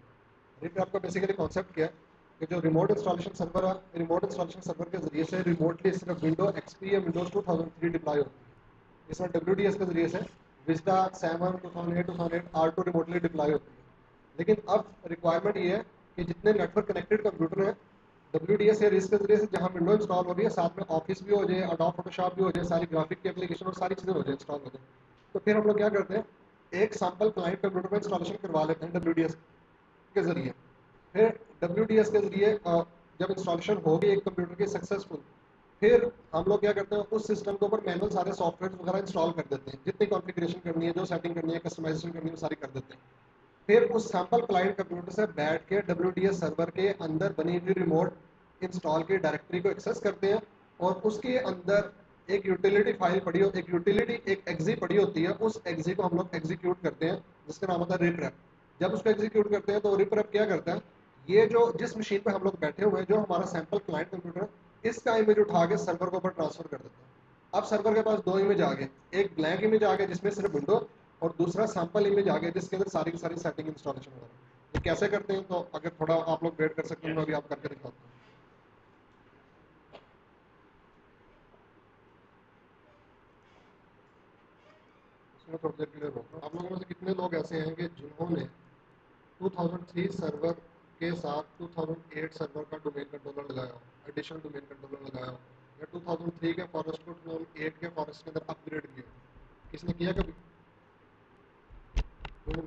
रीप्रैप का बेसिकली कॉन्सेप्ट क्या है कि जो रिमोट इंस्टॉलेशन सर्वर है, रिमोट इंस्टॉलेशन सर्वर के जरिए से रिमोटली सिर्फ विंडो XP या विंडोज 2003 डिप्लॉय होती है। इसमें WDS के जरिए से विस्टा 7 2008 2008 R2 रिमोटली डिप्लॉय होती है। लेकिन अब रिक्वायरमेंट ये है कि जितने नेटवर्क कनेक्टेड कंप्यूटर हैं, WDS या रिस्क के जरिए से जहाँ विंडो इंस्टॉल हो रही है, साथ में ऑफिस भी हो जाए, अडोब फोटोशॉप भी हो जाए, सारी ग्राफिक की एप्लीकेशन और सारी चीज़ें हो जाए, इंस्टॉल हो जाए, तो फिर हम लोग क्या करते हैं, एक सैम्पल क्लाइंट कंप्यूटर पर इंस्टॉलेशन करवा लेते हैं WDS के जरिए। फिर WDS के जरिए जब इंस्टॉलेशन होगी एक कंप्यूटर की सक्सेसफुल, फिर हम लोग क्या करते हैं, उस सिस्टम के ऊपर मैनुअल सारे सॉफ्टवेयर वगैरह इंस्टॉल कर देते हैं, जितनी कॉन्फ़िगरेशन करनी है, जो सेटिंग करनी है, कस्टमाइजेशन करनी है, वो सारी कर देते हैं। फिर उस सैम्पल क्लाइंट कंप्यूटर से बैठ के WDS सर्वर के अंदर बनी हुई रिमोट इंस्टॉल की डायरेक्टरी को एक्सेस करते हैं, और उसके अंदर एक यूटिलिटी फाइल पड़ी हो, एक यूटिलिटी एक एग्जी पड़ी होती है, उस एग्जी को हम लोग एग्जीक्यूट करते हैं, जिसका नाम होता है रिप्रैप। जब उसको एग्जीक्यूट करते हैं तो रिप्रैप क्या करता है, ये जो जिस मशीन पे हम लोग बैठे हुए हैं, जो हमारा सैम्पल क्लाइंट कंप्यूटर है, इसका इमेज उठा के सर्वर के ऊपर ट्रांसफर कर देता है। अब सर्वर के पास 2 इमेज आ गए, एक ब्लैंक इमेज आ गया जिसमें सिर्फ विंडो, और दूसरा सैंपल इमेज आ गया जिसके अंदर सारी की सारी सेटिंग इंस्टॉलेशन हो रहा है। ये कैसे करते हैं, तो अगर थोड़ा आप लोग वेट कर सकते हैं, मैं अभी आप करके दिखाता हूँ। इसमें थोड़ी देर के लिए रोक रहा हूँ। आप लोगों में से कितने लोग ऐसे हैं कि जिन्होंने 2003 सर्वर के साथ 2008 सर्वर का डोमेन कंट्रोलर लगाया हो, एडिशनल डोमेन कंट्रोलर लगाया हो, या 2003 के फॉरेस्ट को 2008 के फॉरेस्ट के अंदर अपग्रेड किया? किसने किया कभी? सर,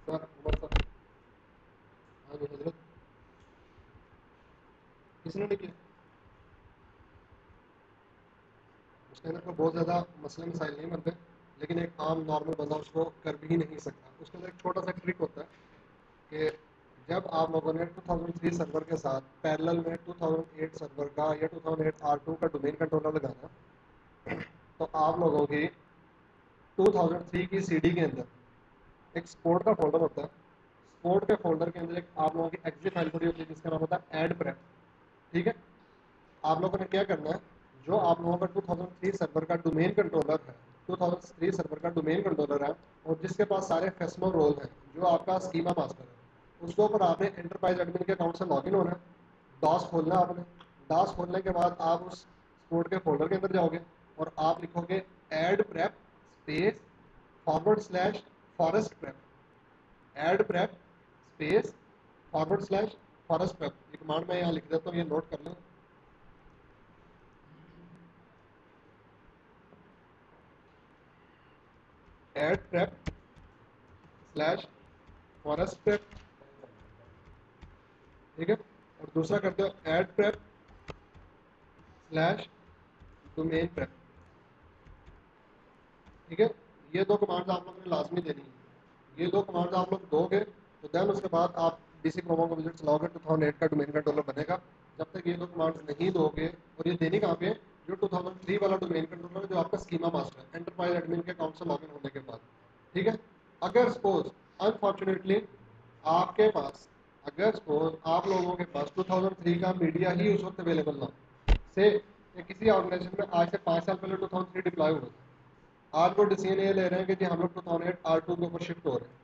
उमर सर, हाँ जी हजरत, किसने नहीं किया? उसके अंदर कोई बहुत ज़्यादा मसले मसाइल नहीं बनते, लेकिन एक आम नॉर्मल बंदा उसको कर भी नहीं सकता। उसके अंदर एक छोटा सा ट्रिक होता है कि जब आप लोगों ने 2003 सर्वर के साथ पैरेलल में 2008 सर्वर का या 2008 R2 का डोमेन कंट्रोलर लगाना, तो आप लोगों की 2003 की CD के अंदर एक सपोर्ट का फोल्डर होता है। कोड के फोल्डर के अंदर एक आप लोगों की एग्जिट फाइल पड़ी होती है जिसका नाम होता है ऐड प्रेप। ठीक है, आप लोगों ने क्या करना है, जो आप लोगों का 2003 सर्वर का डोमेन कंट्रोलर है, 2003 सर्वर का डोमेन कंट्रोलर है और जिसके पास सारे फेस्मो रोल हैं, जो आपका स्कीमा मास्टर है, उसके ऊपर आपने एंटरप्राइज एडमिन के अकाउंट से लॉगिन होना है, डॉस खोलना है आपने। डॉस खोलने के बाद आप उस कोड के फोल्डर के अंदर जाओगे और आप लिखोगे add prep space forward slash forest prep, add prep space forward slash forest prep. ये कमांड मैं यहाँ लिख देता हूँ, ये नोट कर लो। Add prep slash forest prep, ठीक है। और दूसरा करते हो add prep slash domain prep, ठीक है। ये दो कमांड्स आप लोगों ने लाजमी देनी है। ये दो कमांड्स आप लोग दोगे तो देन उसके बाद आप डीसी प्रोमो को विजिट चलाओगे, 2008 का डोमेन कंट्रोलर बनेगा। जब तक ये दो कमांड्स नहीं दोगे, और ये देनी कहाँ पे, जो 2003 वाला डोमेन कंट्रोलर जो आपका स्कीमा मास्टर है एंटरप्राइज एडमिन के अकाउंट से लॉगिन होने के बाद, ठीक है। अगर सपोज अनफॉर्चुनेटली आपके पास, अगर सपोज आप लोगों के पास 2003 का मीडिया ही उस वक्त अवेलेबल ना हो, से किसी ऑर्गेनाइजेशन में आज से 5 साल पहले 2003 डिप्लॉय हुआ था, आज वो डिसीजन ये ले रहे हैं कि जी हम लोग 2008 R2 के ऊपर शिफ्ट हो रहे हैं,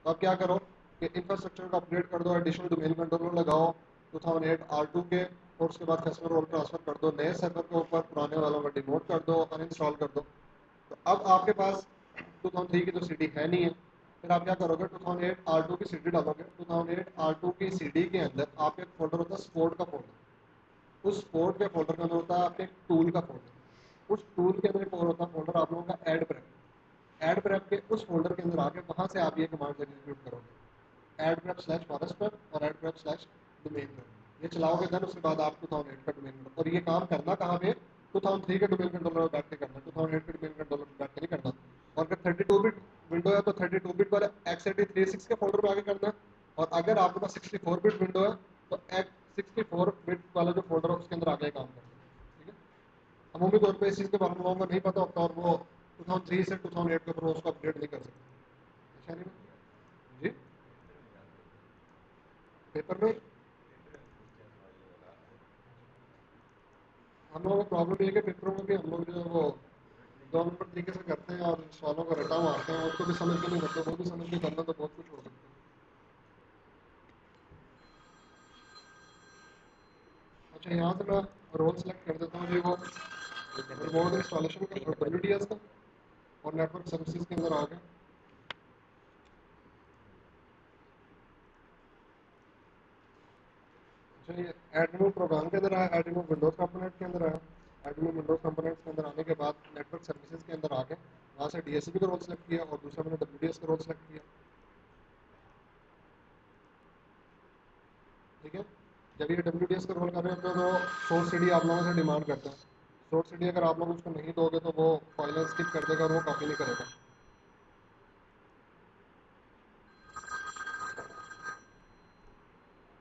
तो आप क्या करो कि इंफ्रास्ट्रक्चर को अपग्रेड कर दो, एडिशनल डोमेन कंट्रोलर लगाओ 2008 R2 के, और उसके बाद कस्टमर रोल ट्रांसफर कर दो, नए सर्वर के ऊपर पुराने वालों को डिमोट कर दो, अनइंस्टॉल कर दो। तो अब आपके पास 2003 की तो सीडी है नहीं है, फिर आप क्या करोगे, 2008 R2 की सीडी डालोगे। 2008 R2 की सीडी के अंदर आपका एक फोल्डर होता है स्पोर्ट का फोल्डर, उस स्पोर्ट के फोल्डर के अंदर होता है आपके टूल का फोल्डर, उस टूल के अंदर एक और होता है फोल्डर आप लोगों का ऐड प्रेप। ऐड प्रेप के उस फोल्डर के अंदर आके वहां से आप ये कमांड एग्जीक्यूट करोगे, add prep slash forest prep और add prep slash domain prep. ये चलाओगे देन उसके बाद आप 2008 का डोमेन, और ये काम करना कहाँ पे, 2003 के डोमेन कंट्रोलर में बैठ के करना, 2008 के डोमेन कंट्रोलर में बैठ के नहीं करना। और अगर 32 बिट विंडो है तो 32 बिट वाले x86 के फोल्डर में आके करना है, और अगर आपके पास 64 बिट विंडो है तो 64 बिट वाला जो फोल्डर है उसके अंदर आके काम करना है, ठीक है। अमूमी तौर पर इस चीज़ के बारे में लोगों को नहीं पता होता और वो 2003 से 2008 के ऊपर उसको अपडेट नहीं कर सकते, अच्छा नहीं जी। पेपर में हम लोगों को प्रॉब्लम ये है कि पेपरों में भी हम लोग जो है वो 2 नंबर तरीके से करते हैं और सवालों का रटा मारते हैं, उसको भी समझ के नहीं करते, वो भी समझ के करना तो बहुत कुछ हो सकता है। अच्छा, यहाँ से मैं रोल सेलेक्ट कर देता हूँ जी, वो रिमोट इंस्टॉलेशन का WDS का और नेटवर्क सर्विसेज के अंदर आ गया। अच्छा, ये एडमिन प्रोग्राम के अंदर आया, एडमिन विंडोज कंपोनेंट के अंदर आया, एडमिन विंडोज कंपोनेंट्स के अंदर आने के बाद नेटवर्क सर्विसेज के अंदर आ गए, वहाँ से DSCP का रोल सेलेक्ट किया और दूसरा मैंने WDS का रोल सेलेक्ट किया, ठीक है। जब ये WDS का रोल कर रहे होते हैं तो सोर्स CD आप लोगों से डिमांड करता है, सोर्स CD अगर आप लोग उसको नहीं दोगे तो वो फाइल स्किप कर देगा और वो कॉपी नहीं करेगा।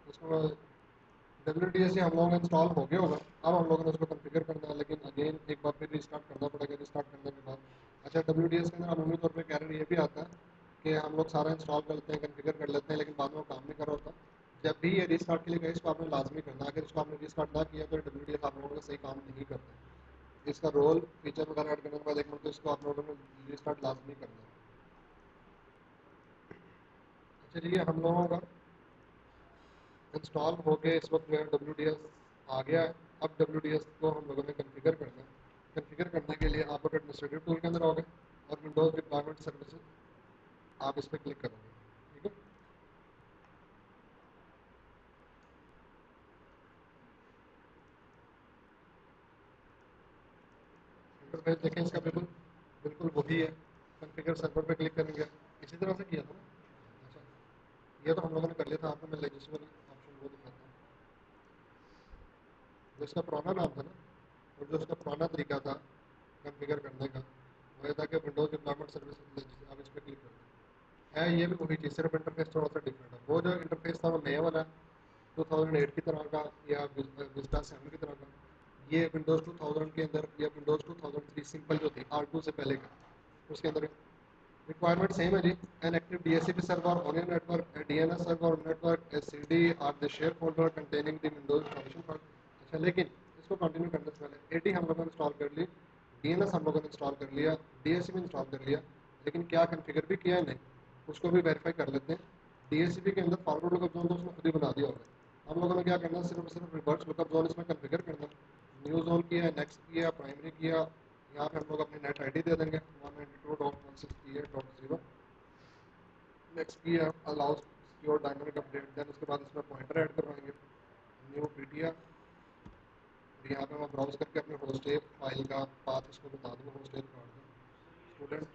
उसमें WDS हम लोगों का इंस्टॉल हो गया होगा, अब हम लोगों ने उसको कॉन्फ़िगर करना है, लेकिन अगेन एक बार फिर रिस्टार्ट करना पड़ेगा। रिस्टार्ट करने के बाद अच्छा, WDS के अंदर अमूमी तौर पे एरर ये भी आता है कि हम लोग सारा इंस्टॉल कर लेते हैं, कॉन्फ़िगर कर लेते हैं, लेकिन बाद में वो काम नहीं कर रहा होता। जब भी ये रिस्टार्ट के लिए गए इसको आपने लाजमी करना है, अगर इसको आपने रिस्टार्ट ना किया तो WDS आप लोगों का सही काम नहीं करता। इसका रोल फीचर वगैरह ऐड करने के बाद एक मिनट तो इसको आप लोगों ने रिस्टार्ट लाजमी करना है। अच्छा जी, ये हम लोगों का इंस्टॉल होके इस वक्त जो है WDS आ गया है। अब WDS को हम लोगों ने कॉन्फ़िगर करना है। कॉन्फ़िगर करने के लिए आप लोग एडमिनिस्ट्रेटिव टूल के अंदर आओगे और विंडोज डिप्लॉयमेंट सर्विसेज आप इस पर क्लिक करोगे, ठीक है। इंटरफेस देखें इसका बिल्कुल बिल्कुल वही है। कॉन्फ़िगर सर्वर पे क्लिक करेंगे, इसी तरह से किया था ना। अच्छा, ये तो हम लोगों ने कर लिया था, आपको मैं लेजिस्लेटिव ऑप्शन वो दिखाता हूँ। जो इसका पुराना नाम था ना, और जो इसका पुराना तरीका था कॉन्फ़िगर करने का, वो ये था कि विंडोज डिप्लॉयमेंट सर्विसेज आप इस पर क्लिक करते हैं। है ये भी वही चीज़, सिर्फ इंटरफेस थोड़ा सा डिफरेंट है। वो जो इंटरफेस था वो नया वाला 2008 की तरह का या विस्टा 7 की तरह का। ये विंडोज़ 2000 के अंदर या विंडोज़ 2003 सिंपल जो थी R2 से पहले का, उसके अंदर Requirement same है जी. An active DHCP server on your network, a DNS server on network, a CD or the share folder containing the Windows installation file. अच्छा, लेकिन इसको कंटिन्यू करने से पहले AD हम लोगों ने इंस्टॉल कर ली, DNS हम लोगों ने इंस्टॉल कर लिया, DHCP इंस्टॉल कर लिया, लेकिन क्या कॉन्फ़िगर भी किया है नहीं, उसको भी वेरीफाई कर लेते हैं. DHCP के अंदर फॉरवर्ड लुकअप जोन तो उसने खुद ही बना दिया होगा. हम लोगों ने क्या करना है, सिर्फ और सिर्फ रिवर्स लुकअप जोन इसमें कॉन्फ़िगर करना है. न्यू जोन किया, नेक्स्ट किया, प्राइमरी किया. यहाँ पे हम लोग अपनी नेट आईडी दे देंगे 192.168.0. नेक्स्ट किया, allow secure dynamic update. Then उसके बाद इसमें पॉइंटर ऐड करवाएंगे, न्यू पीटीआर. और यहाँ पे मैं ब्राउज करके अपने होस्ट ए फाइल का पाथ इसको बता दूँगा, होस्ट ए काट दूँ. Student,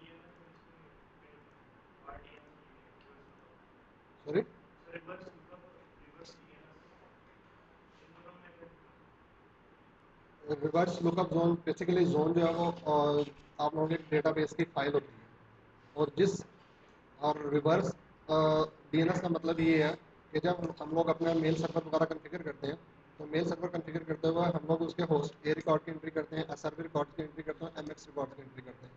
sorry, reverse lookup zone basically zone जो है वो आप लोगों के डेटाबेस की फाइल होती है. और जिस और रिवर्स डीएनएस का मतलब ये है कि जब हम लोग अपना मेल सर्वर वगैरह कॉन्फ़िगर करते हैं, तो मेल सर्वर कॉन्फ़िगर करते हुए हम लोग उसके होस्ट ए रिकॉर्ड की एंट्री करते हैं, एसआरवी रिकॉर्ड की एंट्री करते हैं, एमएक्स रिकॉर्ड की एंट्री करते हैं.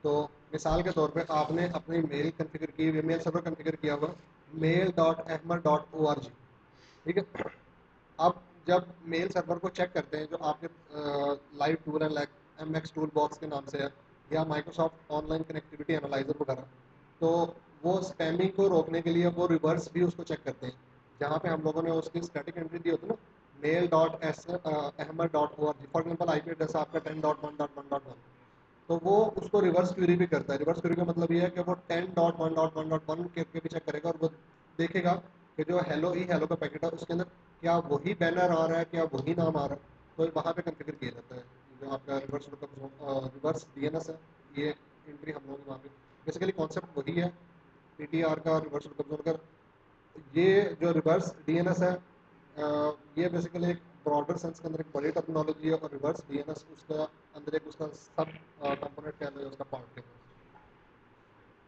तो मिसाल के तौर पे आपने अपनी मेल कॉन्फ़िगर की हुई, मेल सर्वर कॉन्फ़िगर किया हुआ mail.ahmad.org, ठीक है. अब जब मेल सर्वर को चेक करते हैं, जो आपके लाइव टूल है लाइक एमएक्स टूल बॉक्स के नाम से है, या माइक्रोसॉफ्ट ऑनलाइन कनेक्टिविटी एनालाइजर वगैरह, तो वो स्पैमिंग को रोकने के लिए वो रिवर्स भी उसको चेक करते हैं. जहाँ पे हम लोगों ने उसकी स्टैटिक एंट्री दी होती है ना, mail.ahmad.org, for example IP address आपका 10.1.1.1, तो वो उसको रिवर्स क्वेरी भी करता है. रिवर्स क्वेरी का मतलब ये है कि वो 10.1.1.1 के भी चेक करेगा और वो देखेगा कि जो हेलो ई हेलो का पैकेट है उसके अंदर क्या वही बैनर आ रहा है, क्या वही नाम आ रहा है. तो वहाँ पे कॉन्फ़िगर किया जाता है जो आपका रिवर्स लुकअप रिवर्स डीएनएस है. ये एंट्री हम लोग वहाँ पे बेसिकली कॉन्सेप्ट वही है पीटीआर का, रिवर्स लुकअप जोन का. ये जो रिवर्स डीएनएस है, ये बेसिकली एक ब्रॉडर सेंस के अंदर एक बड़ी टेक्नोलॉजी है, और रिवर्स डीएनएस उसका अंदर एक उसका सब कंपोनेंट कह लो, उसका पार्ट है.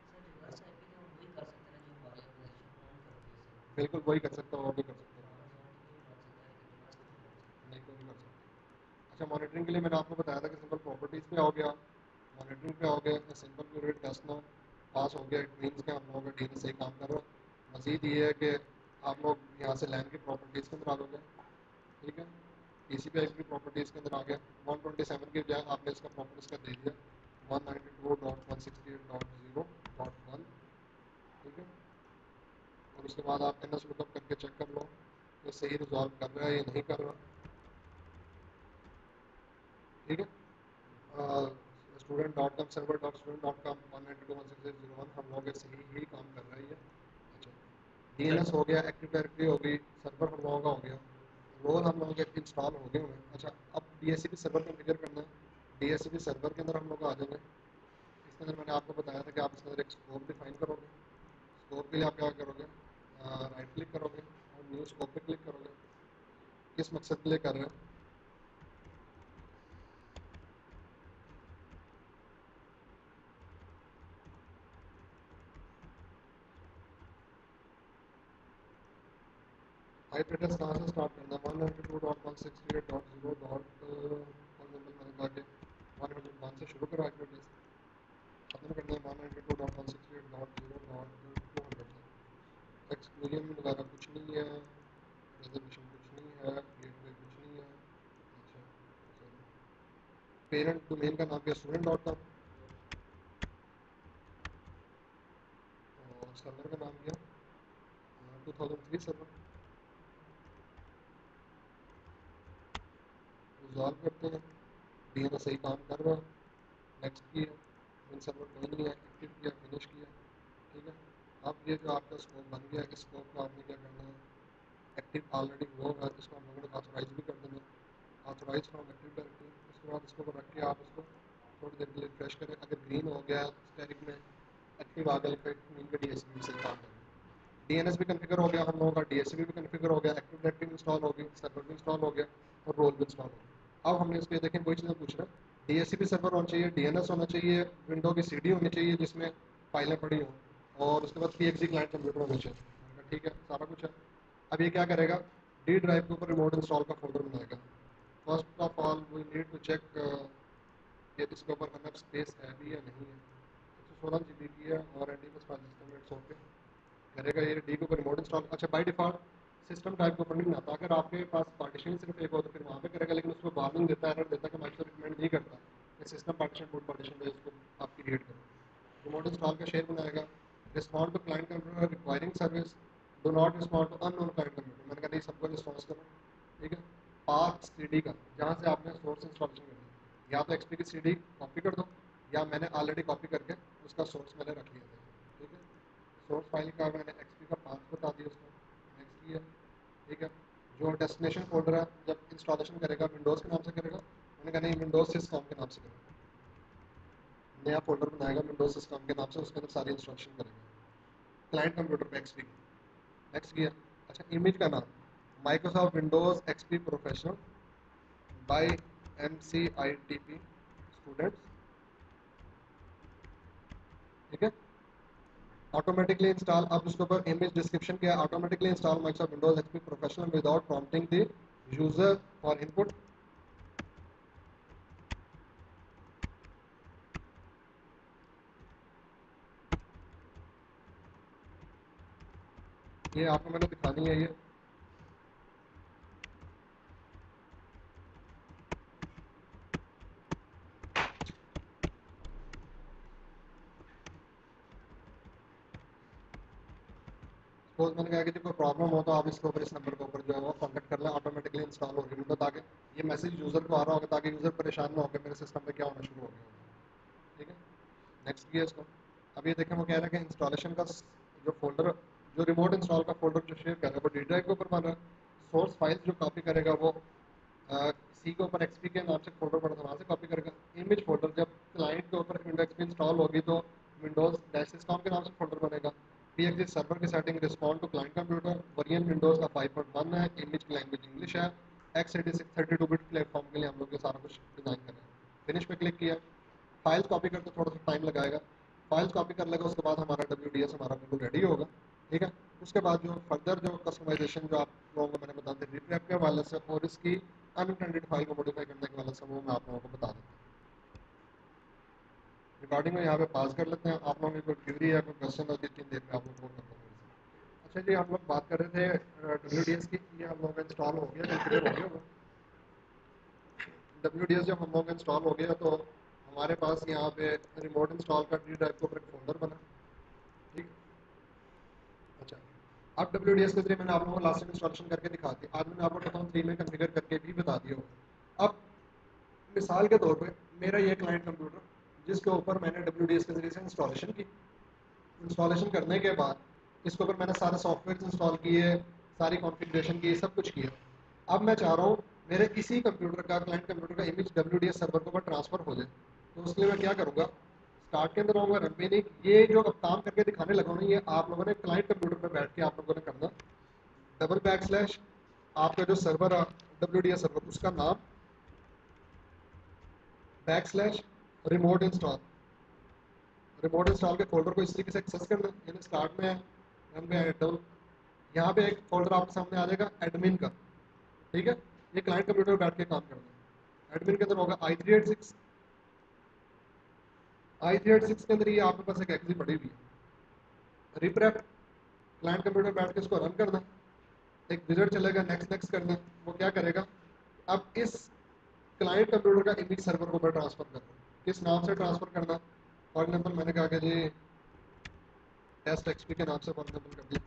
सर रिवर्स आईपी तो वही कर सकते हैं ना जो हमारी ऑर्गेनाइजेशन ओन करती है सर्वर. बिल्कुल वही कर सकता हूँ, वो भी कर सकता हूँ. ब्रॉडर जोन तो वही बन सकता है लेकिन रिवर्स तो नहीं बन सकता. नहीं, कोई भी कर सकता हूँ. अच्छा, मॉनिटरिंग के लिए मैंने आपको बताया था कि सिंपल प्रॉपर्टीज़ पे आओगे आप, मॉनिटरिंग पे आओगे, सिंपल क्यूरेट टेस्ट नाउ पास हो गया, इट मीन्स कि हम लोगों का डीएनएस सही काम कर रहा है. मज़ीद ये है कि आप लोग यहाँ से लैन की प्रॉपर्टीज़ के अंदर आ लोगे, ठीक है. टीसीपी आईपी की प्रॉपर्टीज़ के अंदर आ गया, 127 की बजाय आपने इसका प्रॉपर इसका दे दिया 192.168.0.1, ठीक है. और उसके बाद आप एनएस लुकअप करके चेक कर लो कि सही रिजॉल्व कर रहा है या नहीं कर रहा, ठीक है. student.com server.student.com 192.168.0.1 हम लोग सही ही काम कर रहा है ये. अच्छा, डीएनएस हो गया, एक्टिव डायरेक्टरी हो गई, सर्वर हम लोगों का हो गया, रोल हम लोगों के इंस्टॉल हो गए हुए हैं. अच्छा, अब डीएचसीपी सर्वर कॉन्फ़िगर करना है. डीएचसीपी सर्वर के अंदर हम लोग आ जाएंगे. इसके अंदर मैंने आपको बताया था कि आप इसके अंदर एक स्कोप डिफाइन करोगे. स्कोप के लिए आप क्या करोगे, राइट क्लिक करोगे और न्यू स्कोप पे क्लिक करोगे. किस मकसद के लिए कर रहे हैं, आईपी एड्रेस कहाँ से स्टार्ट करना है, 192.168.0. फॉर एग्जाम्पल मैंने कहा कि 101 से शुरू करो आईपी एड्रेस, खत्म करना है 192.168.0.200 से. एक्सक्लूजन वगैरह कुछ नहीं है, रिजर्वेशन कुछ नहीं है, गेटवे कुछ नहीं है. अच्छा, चलो. पेरेंट डोमेन का नाम क्या, student.com, और सर्वर का नाम क्या, 2003 सर्वर. रिजॉल्व करते हैं, डीएनएस सही काम कर रहा है, नेक्स्ट किया, मेन सर्वर कोई नहीं है, एक्टिव किया, फिनिश किया, ठीक है. अब ये जो आपका स्कोप बन गया, इस स्कोप को आपने क्या करना है, एक्टिव ऑलरेडी हुआ होगा इसको हम लोगों ने ऑथोराइज भी कर देना है, ऑथोराइज फ्रॉम एक्टिव डायरेक्टरी. उसके बाद इसको रख के आप इसको थोड़ी देर के लिए रिफ्रेश करें. अगर ग्रीन हो गया स्टैटिक में एक्टिव आ गया, मीन का डीएचसीपी सही काम कर रहा है. डीएनएस भी कॉन्फ़िगर हो गया हम लोगों का, डीएचसीपी भी कॉन्फ़िगर हो गया, एक्टिव डायरेक्टरी इंस्टॉल हो गई, सर्वर भी इंस्टॉल हो गया, और रोल भी इंस्टॉल हो गया. अब हमने इसके देखें वही चीज़ें पूछ रहे हैं, डीएचसीपी सर्वर होना चाहिए, डीएनएस होना चाहिए, विंडो की सीडी होनी चाहिए जिसमें फाइलें पड़ी हों, और उसके बाद पीएक्सी क्लाइंट कंप्यूटर होना चाहिए. मैंने कहा ठीक है, सारा कुछ है. अब ये क्या करेगा, डी ड्राइव के ऊपर रिमोट इंस्टॉल का फोल्डर बनाएगा. First of all we need to check कि इसके ऊपर इनफ स्पेस है भी या नहीं है. 16 GB की है और एनडी बस फाइल सिस्टम इट्स ओके करेगा ये डी के ऊपर रिमोट इंस्टॉल। अच्छा बाय डिफ़ॉल्ट सिस्टम टाइप के ऊपर नहीं आता, अगर आपके पास पार्टीशन सिर्फ एक हो तो फिर वहाँ पे करेगा, लेकिन उसमें वार्निंग देता है, एरर देता है कि माइक्रोसॉफ्ट रिकमेंड नहीं करता कि सिस्टम पार्टीशन बूट पार्टीशन पे इसको आप क्रिएट करो। रिमोट इंस्टॉल का शेयर बनाएगा। Respond to client computer requiring service, do not respond to unknown client computer, मैंने कहा नहीं सबको रिस्पॉन्स करो, ठीक है। पाथ सीडी का जहाँ से आपने सोर्स इंस्टॉलेशन करना है, या तो एक्सपी की सीडी कॉपी कर दो या मैंने ऑलरेडी कॉपी करके उसका सोर्स मैंने रख लिया था, ठीक है। सोर्स फाइल का मैंने एक्सपी का पाथ बता दिया उसको, नेक्स्ट किया, ठीक है। जो डेस्टिनेशन फोल्डर है जब इंस्टॉलेशन करेगा विंडोज़ के नाम से करेगा, मैंने कहा नहीं विंडोज़ सिस्कॉम के नाम से करेगा, नया फोल्डर बनाएगा विंडोज़ सिस्कॉम के नाम से, उसके अंदर सारी इंस्टॉलेशन करेगा क्लाइंट कंप्यूटर पे एक्सपी की। नेक्स्ट किया। अच्छा इमेज का नाम Microsoft Windows XP professional by MCITP students, ठीक है। ऑटोमेटिकली इंस्टॉल, अब उसके ऊपर इमेज डिस्क्रिप्शन क्या है, automatically install Microsoft Windows XP professional without prompting the user for input. ये आपको मैंने दिखानी है ये, सपोज मैंने कहा कि कोई प्रॉब्लम हो तो आप इसके ऊपर इस नंबर के ऊपर जो है वो कॉन्टेक्ट कर लें, ऑटोमेटिकली इंस्टॉल होगी विंडो, ताकि ये मैसेज यूज़र को आ रहा होगा ताकि यूज़र परेशान ना होकर मेरे सिस्टम पे क्या होना शुरू हो गया होगा, ठीक है। नेक्स्ट किया इसको। अब ये देखें वो कह रहा है कि इंस्टॉलेशन का जो फोल्डर जो रिमोट इंस्टॉल का फोल्डर जो शेयर कर रहा है वो डी ड्राइव के ऊपर बन रहा है, सोर्स फाइल जो कॉपी करेगा वो सी के ऊपर एक्सपी के नाम से फोल्डर पड़ा था वहाँ से कॉपी करेगा। इमेज फोल्डर जब क्लाइंट के ऊपर विंडो एक्सपी इंस्टॉल होगी तो विंडोज डैश सिस्कॉम के नाम से फोल्डर बनेगा। PXG सर्वर की setting respond to client computer, variant Windows का 5.1 है, इमेज की लैंग्वेज इंग्लिश है, x86 32 बिट प्लेटफॉर्म के लिए हम लोग ये सारा कुछ डिजाइन कर रहे हैं। फिनिश पे क्लिक किया। फाइल्स कॉपी करते थोड़ा सा टाइम लगाएगा, फाइल्स कॉपी कर लेगा, उसके बाद हमारा WDS हमारा बिल्कुल रेडी होगा, ठीक है। उसके बाद जो फर्दर जो कस्टमाइजेशन जो आप लोगों को मैंने बता दी रिप्रेप के हवाले से और इसकी अनइंटेंडेड फाइल को मॉडिफाई करने के हवाले से वो मैं आप लोगों को बता देता हूँ। रिकॉर्डिंग में यहाँ पे पास कर लेते हैं, आप लोगों की कोई क्वेरी या कोई क्वेश्चन हो जितनी देर में आप लोग फोन करते हैं। अच्छा जी हम लोग बात कर रहे थे WDS की, ये हम लोगों का इंस्टॉल हो गया, क्लियर हो गया। WDS जब हम लोग इंस्टॉल हो गया तो हमारे पास यहाँ पे रिमोट इंस्टॉल का डी ड्राइव के ऊपर एक फोल्डर बना, ठीक। अच्छा अब WDS के जरिए मैंने आप लोगों को लास्ट टाइम इंस्टॉलेशन करके दिखा दी, आज मैंने आपको 2003 में कॉन्फ़िगर करके भी बता दिया होगा। अब मिसाल के तौर पे मेरा ये क्लाइंट कंप्यूटर जिसके ऊपर मैंने WDS के जरिए से इंस्टॉलेशन की, इंस्टॉलेशन करने के बाद इसके ऊपर मैंने सारे सॉफ्टवेयर इंस्टॉल किए, सारी कॉन्फ़िगरेशन की, सब कुछ किया। अब मैं चाह रहा हूँ मेरे इसी कंप्यूटर का क्लाइंट कंप्यूटर का इमेज WDS सर्वर के ऊपर ट्रांसफर हो जाए, तो उसके लिए मैं क्या करूँगा, स्टार्ट के अंदर आऊँगा, रन में नहीं, ये जो अब काम करके दिखाने लगा हूँ ये आप लोगों ने क्लाइंट कंप्यूटर पर बैठ के आप लोगों ने करना, // आपका जो सर्वर है WDS सर्वर उसका नाम / रिमोट इंस्टॉल, रिमोट इंस्टॉल के फोल्डर को इस तरीके से एक्सेस करना, यानी स्टार्ट में रन में डबल, यहाँ पे एक फोल्डर आपके सामने आ जाएगा एडमिन का, ठीक है। ये क्लाइंट कंप्यूटर बैठ के काम करना है। एडमिन के अंदर होगा i386, i386 के अंदर ये आपके पास एक एक्सी पड़ी हुई है। रिप्रेप क्लाइंट कंप्यूटर बैठ के इसको रन करना, एक विजिट चलेगा, नेक्स्ट नेक्स्ट करना, वो क्या करेगा, अब इस क्लाइंट कंप्यूटर का इमेज सर्वर को ऊपर ट्रांसफर करना, किस नाम से ट्रांसफर करना, फॉर एग्जाम्पल मैंने कहा कि जी टेस्ट एक्सपी के नाम से फॉर एग्जाम्पल कर दिया,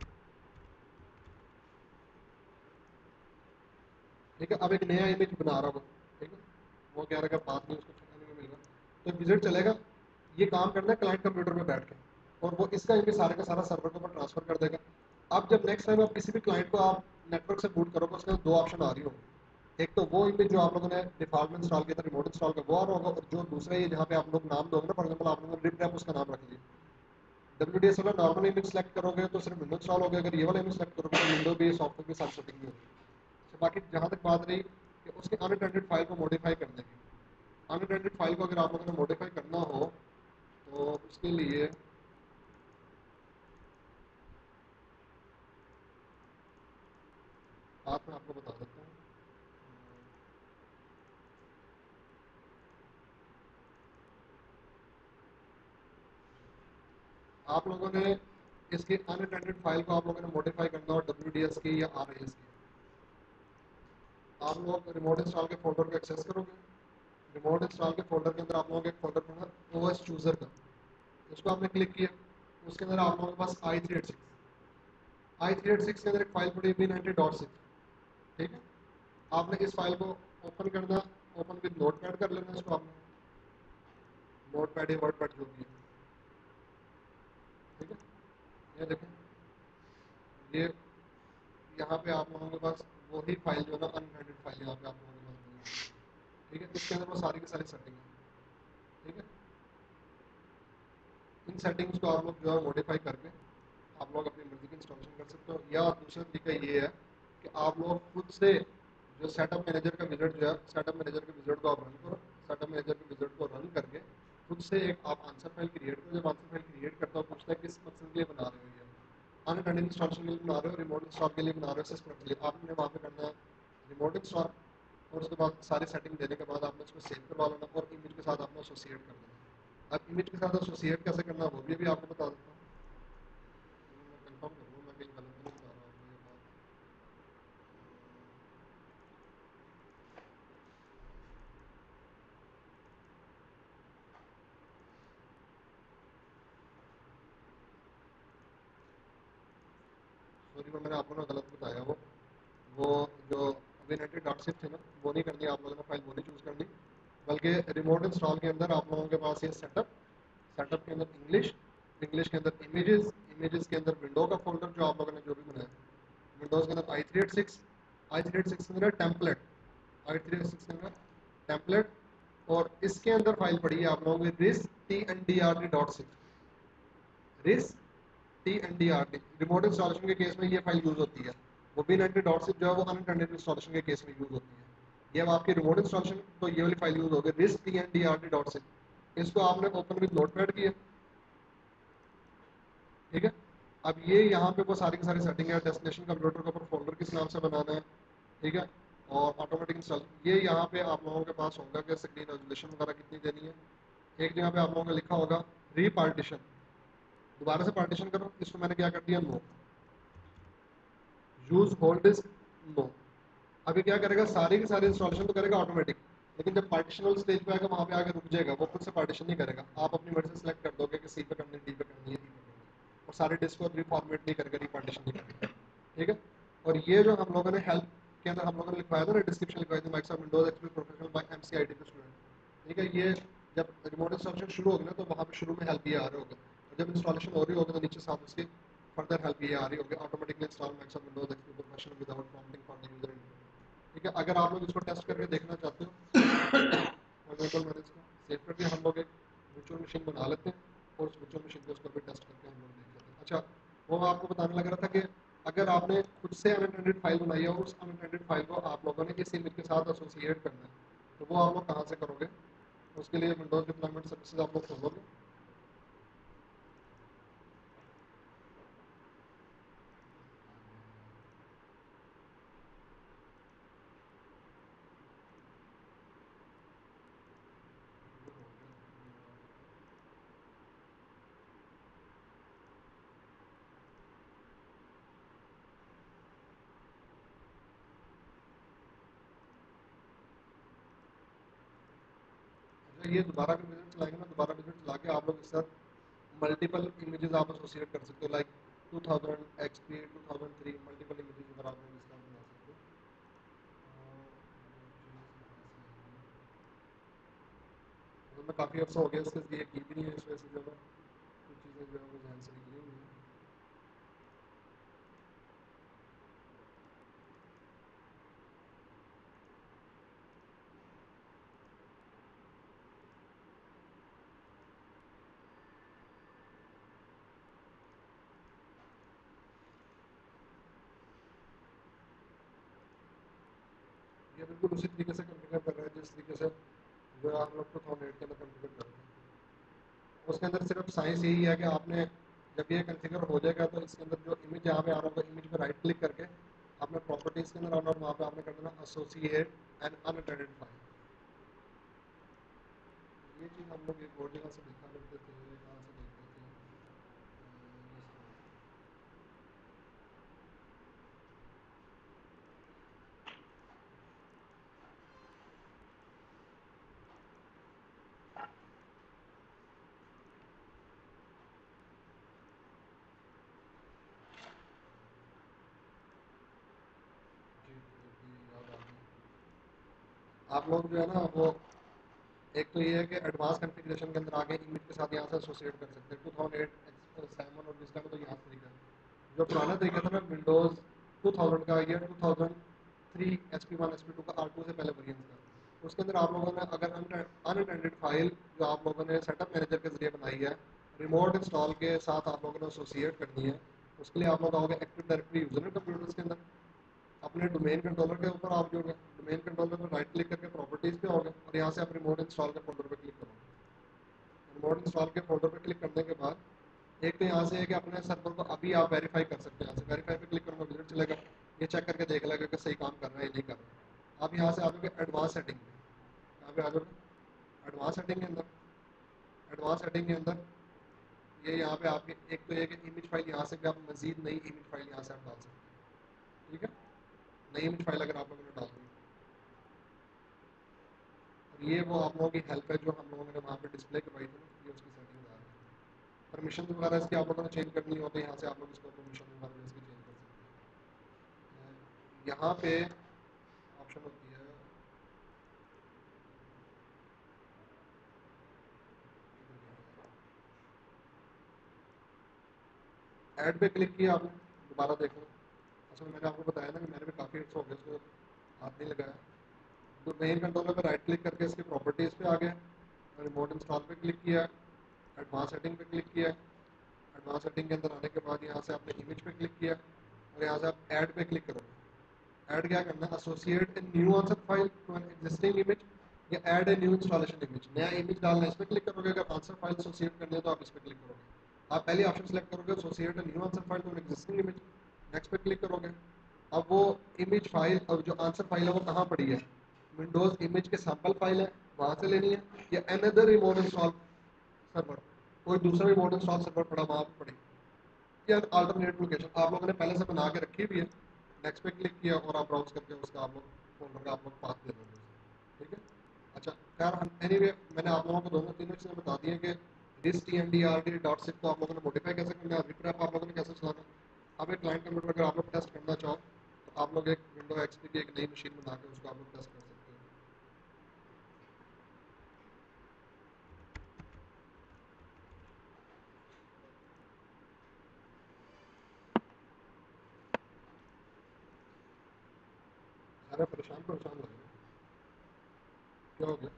ठीक है। अब एक नया इमेज बना रहा हूँ, ठीक है, वो कह रहा है पाथ नहीं उसको चलाने में मिल रहा, तो विजिट चलेगा, ये काम करना है क्लाइंट कंप्यूटर में बैठ के और वो इसका इमेज सारे का सारा सर्वर के ऊपर ट्रांसफर कर देगा। अब जब नेक्स्ट टाइम आप किसी भी क्लाइंट को आप नेटवर्क से बूट करोगे उसके दो ऑप्शन आ रही होगी, एक तो वो इमेज जो आप लोगों ने डिफॉल्ट में इंस्टॉल किया था रिमोट इंस्टॉल का वो आ रहा होगा, और जो दूसरा ये जहाँ पे आप लोग नाम दोगे ना, फॉर एग्जाम्पल आप लोगों ने रिप उसका नाम रख लिया, WDS वाला नॉर्मल इमेज सेलेक्ट करोगे तो सिर्फ विंडो इंस्टॉल होगा, अगर ये वाला इमेज सेलेक्ट करोगे तो विंडो भी सॉफ्टवेयर के साथ सेटिंग भी होगी। बाकी जहाँ तक बात रही कि उसके अनअटेंडेड फाइल को मॉडिफाई करने की, अनअटेंडेड फाइल को अगर आप लोगों ने मॉडिफाई करना हो तो उसके लिए बात मैं आपको बता देता हूँ। आप लोगों ने इसकी अनअटेंडेड फाइल को आप लोगों ने मॉडिफाई करना हो WDS की या RIS की। आप लोग रिमोट इंस्टॉल के फोल्डर को एक्सेस करोगे। रिमोट इंस्टॉल के फोल्डर के अंदर आप लोगों को एक फोल्डर बना OS चूजर का, उसको आपने क्लिक किया, उसके अंदर आप लोगों के पास i386 के अंदर एक फाइल पड़ी हुई 90.6, ठीक है। आपने इस फाइल को ओपन करना, ओपन विद नोटपैड कर लेना इसको, आपने नोटपैड या वर्डपैड जो भी है, ठीक है। ये देखें, ये यहाँ पे आप लोगों के पास वही फाइल जो है ना अनअटेंडेड फाइल यहाँ पे आप लोगों के पास बनी है, ठीक है। इसके अंदर वो सारी की सारी सेटिंग है, ठीक है। इन सेटिंग्स को आप लोग जो है मॉडिफाई करके आप लोग अपनी मर्जी की इंस्टॉलेशन कर सकते हो। या दूसरा तरीका ये है कि आप लोग खुद से जो सेटअप मैनेजर का विजिट जो है, सेटअप मैनेजर के विजिट को आप रन करो। सेटअप मैनेजर के विजिट को रन करके खुद से एक आप आंसर फाइल क्रिएट करो। जब आंसर फाइल क्रिएट करता हो पूछता है किस मकसद के लिए बना रहे हो, ये अनअटेंडेड इंस्टॉलेशन के लिए बना रहे हो, रिमोट इंस्टॉल के लिए बना रहे हो, सिस्टम के लिए, आपने वहाँ पे करना है रिमोट इंस्टॉल। और उसके बाद सारी सेटिंग देने के बाद आपने उसको सेव करवा लेना और इमेज के साथ आपने एसोसिएट कर देना। अब इमेज के साथ एसोसिएट कैसे करना वो भी अभी आपको बता देता हूँ। मैं कंफर्म कर लूँ, मैं कहीं गलत तो नहीं बता रहा हूँ ये बात। सॉरी, मैंने आपको ना गलत बताया। वो जो Win90.6 थे ना, वो नहीं करनी आप लोगों ने, फाइल वो नहीं चूज़ करनी, बल्कि रिमोट इंस्टॉल के अंदर आप लोगों के पास ये सेटअप के अंदर इंग्लिश के अंदर इमेजेस के अंदर विंडो का फोल्डर जो आप लोगों ने जो भी बनाया, विंडोज़ के अंदर i386 के अंदर टेम्पलेट, i386 के अंदर टेम्पलेट, और इसके अंदर फाइल पड़ी है आप लोगों की RIS-TNDRT.6, RIS-TNDRT। रिमोट इंस्टॉलेशन के केस में ये फाइल यूज होती है। वो Win90.6 जो है वो अनअटेंडेड इंस्टॉलेशन के केस में यूज होती है। ये अब आपकी रिमोट इंस्टॉलेशन तो ये वाली फाइल यूज होगी RIS-TNDRT.6। इसको आपने ओपन विद नोटपैड किया, ठीक है। अब ये यहाँ पे वो सारी की सारी सेटिंग है, डेस्टिनेशन कंप्यूटर के ऊपर फोल्डर किस नाम से बनाना है, ठीक है, और ऑटोमेटिक इंस्टॉल। ये यहाँ पे आप लोगों के पास होगा कि स्क्रीन रेजोल्यूशन वगैरह कितनी देनी है। एक जगह पे आप लोगों को लिखा होगा रीपार्टीशन, दोबारा से पार्टीशन करो, इसको मैंने क्या कर दिया, no. Use hold disk, no. अभी क्या करेगा, सारी की सारी इंस्टॉलेशन तो करेगा ऑटोमेटिक, लेकिन जब पार्टीशनल स्टेज पे आएगा वहाँ पे आगे रुक जाएगा, वो खुद से पार्टीशन नहीं करेगा। आप अपनी मर्जी से सिलेक्ट कर दोगे कि सी पे करनी है, डी पे करनी है, ई पे करनी है, और सारे डिस्क को रीफॉर्मेट नहीं करेगा, रीपार्टीशन नहीं करेगा, ठीक है। और ये जो हम लोगों ने हेल्प के अंदर हम लोगों ने लिखवाया था ना, डिस्क्रिप्शन लिखवाई थी, Microsoft Windows XP professional by MCIT के स्टूडेंट, ठीक है। ये जब रिमोट इंस्टॉलेशन शुरू होगी ना तो वहाँ पे शुरू में हेल्प ये आ रहे होगा, और जब इंस्टॉलेशन हो रही होगी तो नीचे साथ उसकी फर्दर हेल्प ये आ रही होगी, automatically install Microsoft Windows XP professional without prompting for the user, ठीक है। अगर आप लोग इसको टेस्ट करके देखना चाहते हो फॉर एग्जाम्पल मैंने इसको सेव कर दिया, हम लोग एक वर्चुअल मशीन बना लेते हैं और उस वर्चुअल मशीन को उसको भी टेस्ट करके हम लोग देख लेते हैं। अच्छा, वो मैं आपको बताने लग रहा था कि अगर आपने खुद से अनअटेंडेड फाइल बनाई है और उस अनअटेंडेड फाइल को आप लोगों ने इस इमेज के साथ एसोसिएट करना है, तो वो आप लोग कहाँ से करोगे। उसके लिए विंडोज डिप्लॉयमेंट सर्विसेज आप लोग खोलोगे, ये दोबारा भी विजिट चलाएंगे ना, दोबारा विजिट चला के आप लोग इस साथ मल्टीपल इमेजेस आप एसोसिएट कर सकते हो, लाइक 2000 XP 2003 मल्टीपल इमेजेस अगर आप लोग इस तरह बना सकते हो। तो मैं काफ़ी अर्सा हो गया इसके लिए की भी नहीं है, इस वजह से जो है कुछ चीज़ें जो है वो ध्यान से निकली हुई हैं। ये बिल्कुल उसी तरीके से कॉन्फ़िगर कर रहा है जिस तरीके से जो आप लोग 2008 के अंदर कॉन्फ़िगर कर रहे हैं। उसके अंदर सिर्फ साइंस यही है कि आपने जब ये कॉन्फ़िगर हो जाएगा तो इसके अंदर जो इमेज यहाँ पे आ रहा होगा, इमेज पे राइट क्लिक करके आपने प्रॉपर्टीज़ के अंदर आना और वहाँ पे आपने कर देना एसोसिएट एन अनअटेंडेड फाइल। ये चीज़ हम लोग एक और जगह से देखा करते थे, कहाँ से देखते थे, आप लोग जो है ना वो एक तो ये है कि एडवांस कॉन्फ़िगरेशन के अंदर आगे इमेज के साथ यहाँ से एसोसिएट कर सकते हैं 2008 7 और विस्टा में तो यहाँ से तरीका है। जो पुराना तरीका था ना विंडोज़ 2000 का या 2003 SP1 SP2 का R2 से पहले वेरिएंट का, उसके अंदर आप लोगों ने अगर अनअटेंडेड फाइल जो आप लोगों ने सेटअप मैनेजर के जरिए बनाई है रिमोट इंस्टॉल के साथ आप लोगों ने एसोसिएट करनी है, उसके लिए आप लोग आओगे एक्टिव डायरेक्टरी यूजर है कंप्यूटर्स के अंदर, अपने डोमेन कंट्रोलर के ऊपर आप जाओगे, डोमेन कंट्रोलर पर राइट क्लिक करके प्रॉपर्टीज पे आओगे और यहाँ से आप रिमोट इंस्टॉल के फोल्डर पे क्लिक करोगे। रिमोट इंस्टॉल के फोल्डर पे क्लिक करने के बाद एक तो यहाँ से है कि अपने सर्वर को अभी आप वेरीफाई कर सकते हैं, यहाँ से वेरीफाई पे क्लिक करूँगा विजिट चलेगा, ये चेक करके देख लेगा कि सही काम कर रहा है या नहीं कर रहा है। आप यहाँ से आ जाओगे एडवांस सेटिंग पे, यहाँ पे आ जाओगे एडवांस सेटिंग के अंदर, एडवांस सेटिंग के अंदर ये यहाँ पे आपके एक तो ये कि इमेज फाइल यहाँ से भी आप मजीद नई इमेज फाइल यहाँ से आप डाल सकते हैं, ठीक है, नई इमेज फाइल अगर आप लोगों ने डालनी है। और ये वो आप लोगों की हेल्प है जो हम लोगों ने वहाँ पे डिस्प्ले करवाई थी ना, ये उसकी सेटिंग आ रही है। परमिशन वगैरह इसकी आप लोगों ने चेंज करनी हो तो यहाँ से आप लोग इसको परमिशन वगैरह इसकी चेंज कर सकते हैं। यहाँ पे ऑप्शन होती है ऐड पे क्लिक किया आपने, दोबारा देखो असल में मैंने आपको बताया ना कि मैंने भी काफ़ी हिट्स हो गया उसको हाथ नहीं लगाया। तो मेन कंट्रोलर पर राइट क्लिक करके इसकी प्रॉपर्टीज़ पे आ गया, रिमोट इंस्टॉल पे क्लिक किया, एडवांस सेटिंग पे क्लिक किया, एडवांस सेटिंग के अंदर आने के बाद यहाँ से आपने इमेज पे क्लिक किया और यहाँ से आप ऐड पे क्लिक करोगे। ऐड क्या करना है, associate a new answer file to an existing image या add a new installation image, नया इमेज डालना है इस पर क्लिक करोगे, अगर आंसर फाइल एसोसिएट करनी है तो आप इस पर क्लिक करोगे। आप पहले ऑप्शन सेलेक्ट करोगे associate a new answer file to an existing image, next पे क्लिक करोगे। अब वो इमेज फाइल और जो आंसर फाइल है वो कहाँ पड़ी है, विंडोज इमेज के सैंपल फाइल है वहाँ से लेनी है या अनदर रिमोट इंस्टॉल सर्वर, कोई दूसरा रिमोट इंस्टॉल सर्वर पड़ा वहाँ पे पड़ी या अल्टरनेट लोकेशन आप लोगों ने पहले से बना के रखी हुई है, नेक्स्ट पे क्लिक किया और आप ब्राउज करके उसका आप लोग फोल्डर का आप लोग पाथ दे दोगे, ठीक है। अच्छा खैर एनीवे मैंने आप लोगों को दोनों तीनों चीज़ें बता दी हैं कि दिस tmdrd.zip को आप लोगों ने मॉडिफाई कैसे करना है, रिप आप लोगों ने कैसे चलाना है। अब एक क्लाइंट कंप्यूटर अगर आप लोग टेस्ट करना चाहो तो आप लोग एक विंडो एक्सपी की एक नई मशीन बना के उसको आप लोग टेस्ट कर सकते हो। सारे परेशान परेशान लग रहे हैं, क्या हो गया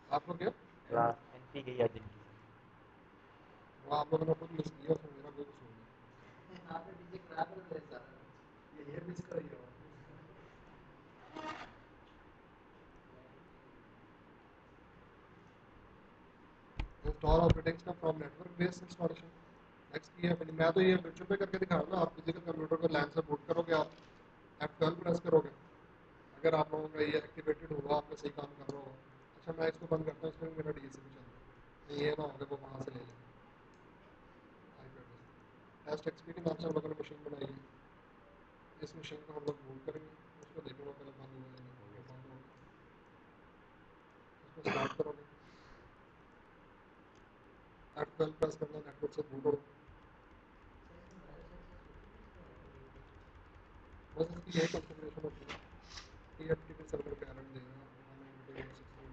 आप लोग क्या क्लास एनपी गई आज इनकी सर। वो आप लोगों ने खुद मिस किया, उसमें मेरा कोई कसूर नहीं। आपने डीजे खराब कर दिया सारा। ये मिस कर रही हो install operating system from network based installation. Next ये है मैं तो ये वर्चुअल पे करके दिखा रहा हूँ ना, आप फिजिकल कंप्यूटर को लैन से बूट करोगे, आप F12 प्रेस करोगे, अगर आप लोगों का ये एक्टिवेटेड हुआ आपका सही काम कर रहा हो। अच्छा मैं इसको बंद करता हूँ, इसमें मेरा डीएससी भी चल रहा है, नहीं ये ना होगा वो वहाँ से ले लें। टेस्ट एक्सपी के नाम से हम लोगों ने मशीन बनाई है, इस मशीन को हम लोग बूट करेंगे, उसको देखूँगा पहले बंद हुआ है नहीं, ये बंद हो गया, इसको स्टार्ट करोगे F12 प्रेस करना, नेटवर्क से बूट हो, सर इसमें बायोस एक्सेस होती है इसका ये बस इसकी यही कॉन्फ़िगरेशन होती है। TFTP सर्वर पे एरर देगा 192.168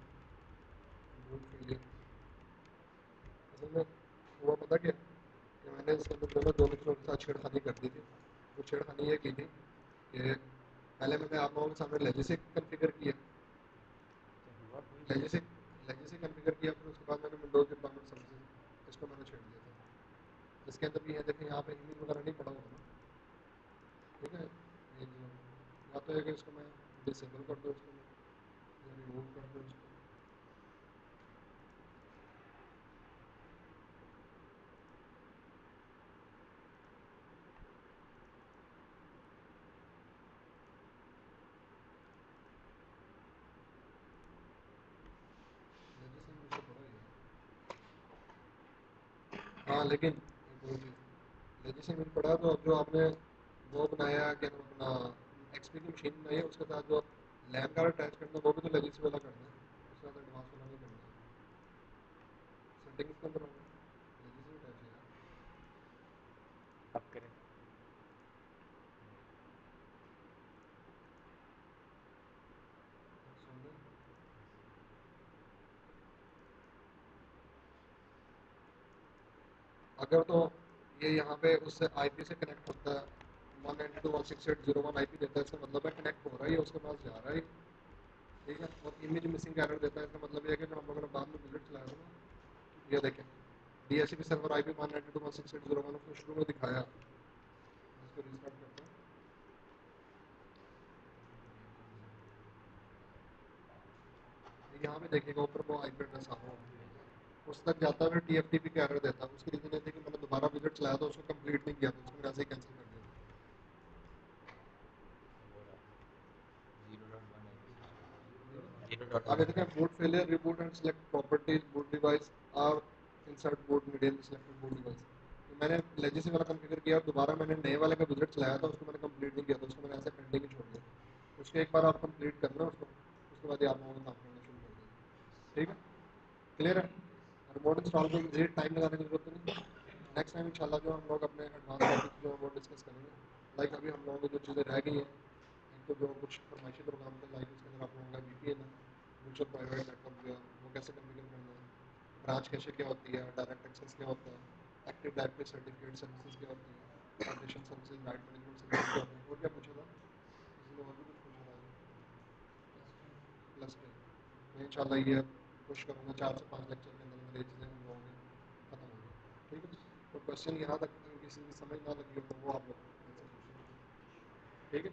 बूट फेलियर। असल में हुआ पता क्या कि मैंने इसके अंदर जो है दोनों चीज़ों के साथ छेड़खानी कर दी थी। वो छेड़खानी ये की थी कि पहले मैंने आप लोगों के सामने लेजेसी कॉन्फ़िगर किया, तो हुआ कोई लेजेसी लेजेसी कॉन्फ़िगर किया, फिर उसके बाद मैंने विंडोज़ डिप्लॉयमेंट सर्विसेज इसको मैंने छेड़ दिया था। इसके अंदर भी है देखें यहाँ पे इमेज वगैरह नहीं पड़ा होगा ना, ठीक है। ये जो या तो है कि इसको मैं डिसेबल कर दूँ, इसको मैं या रिमूव कर दूँ इसको, लेजेसी में इसको पड़ा ही है। हाँ लेकिन एक और चीज़ लेजिस्लेशन में पढ़ा तो अब जो आपने वो बनाया क्या नाम अपना एक्सपी की मशीन बनाई है उसके साथ जो लैन कार्ड अटैच करना है वो भी तो लेजिस वाला करना है, उसके साथ एडवांस वाला नहीं करना है। सेटिंग्स के अंदर होगा लेजिस अटैच है यार। अब करें। अगर तो ये यहाँ पे उससे आईपी से कनेक्ट होता है 192.168.0.1 आईपी देता है, इसका मतलब है कनेक्ट हो रहा है, ये उसके पास जा रहा है, ठीक है। और इमेज मिसिंग एरर देता है, इसका मतलब ये है कि जो हम लोगों ने बाद में बुलेट चलाया था ना, ये देखें डीएचसीपी सर्वर आईपी 192.168.0.1 उसने शुरू में दिखाया, इसको रीस्टार्ट करते हैं। यहाँ पे देखिएगा ऊपर वो आईपी एड्रेस आ रहा है, उस तक जाता है, टीएफटीपी का एरर देता है। उसकी रीजन ये थी कि मैंने दोबारा विजिट चलाया था, उसको कंप्लीट नहीं किया था, उसको मैंने ऐसे ही कैंसिल कर दिया था। आगे देखें boot failure, reboot and select properties, boot device or insert boot medium selected boot device. तो मैंने लेजेसी वाला कॉन्फ़िगर किया, दोबारा मैंने नए वाले का विजिट चलाया था, उसको मैंने कंप्लीट नहीं किया था, उसको मैंने ऐसे पेंडिंग ही छोड़ दिया। उसके एक बार आप कंप्लीट कर लें उसको, उसके बाद ही आप लोगों को काम करना शुरू कर देंगे, ठीक है, क्लियर है। रिमोट इंस्टॉल में मुझे टाइम लगाने की जरूरत नहीं। नेक्स्ट टाइम इंशाल्लाह जो हम लोग अपने एडवांस टॉपिक्स जो वो डिस्कस करेंगे, लाइक अभी हम लोगों को जो चीज़ें रह गई हैं, एक तो जो कुछ फरमाइशी प्रोग्राम थे, लाइक उसके अंदर आप लोगों का वीपीएन है, वर्चुअल प्राइवेट नेटवर्क जो है वो कैसे कॉन्फ़िगर करना है, ब्रांच कैशे क्या होती है, डायरेक्ट एक्सेस क्या होता है, एक्टिव डायरेक्टरी सर्टिफिकेट सर्विसेज क्या होती है, partition services, right management services क्या होती है, और क्या पूछा था किसी ने, और भी कुछ पूछा था क्लस्टरिंग। मैं इंशाल्लाह ये कोशिश करूँगा 4 से 5 लेक्चर के अंदर अंदर ये चीज़ें हम लोगों की खत्म हो जाए, ठीक है। तो क्वेश्चन यहाँ तक अगर किसी की समझ ना लगी हो तो वो आप लोग मेरे से पूछ सकते हैं, ठीक है।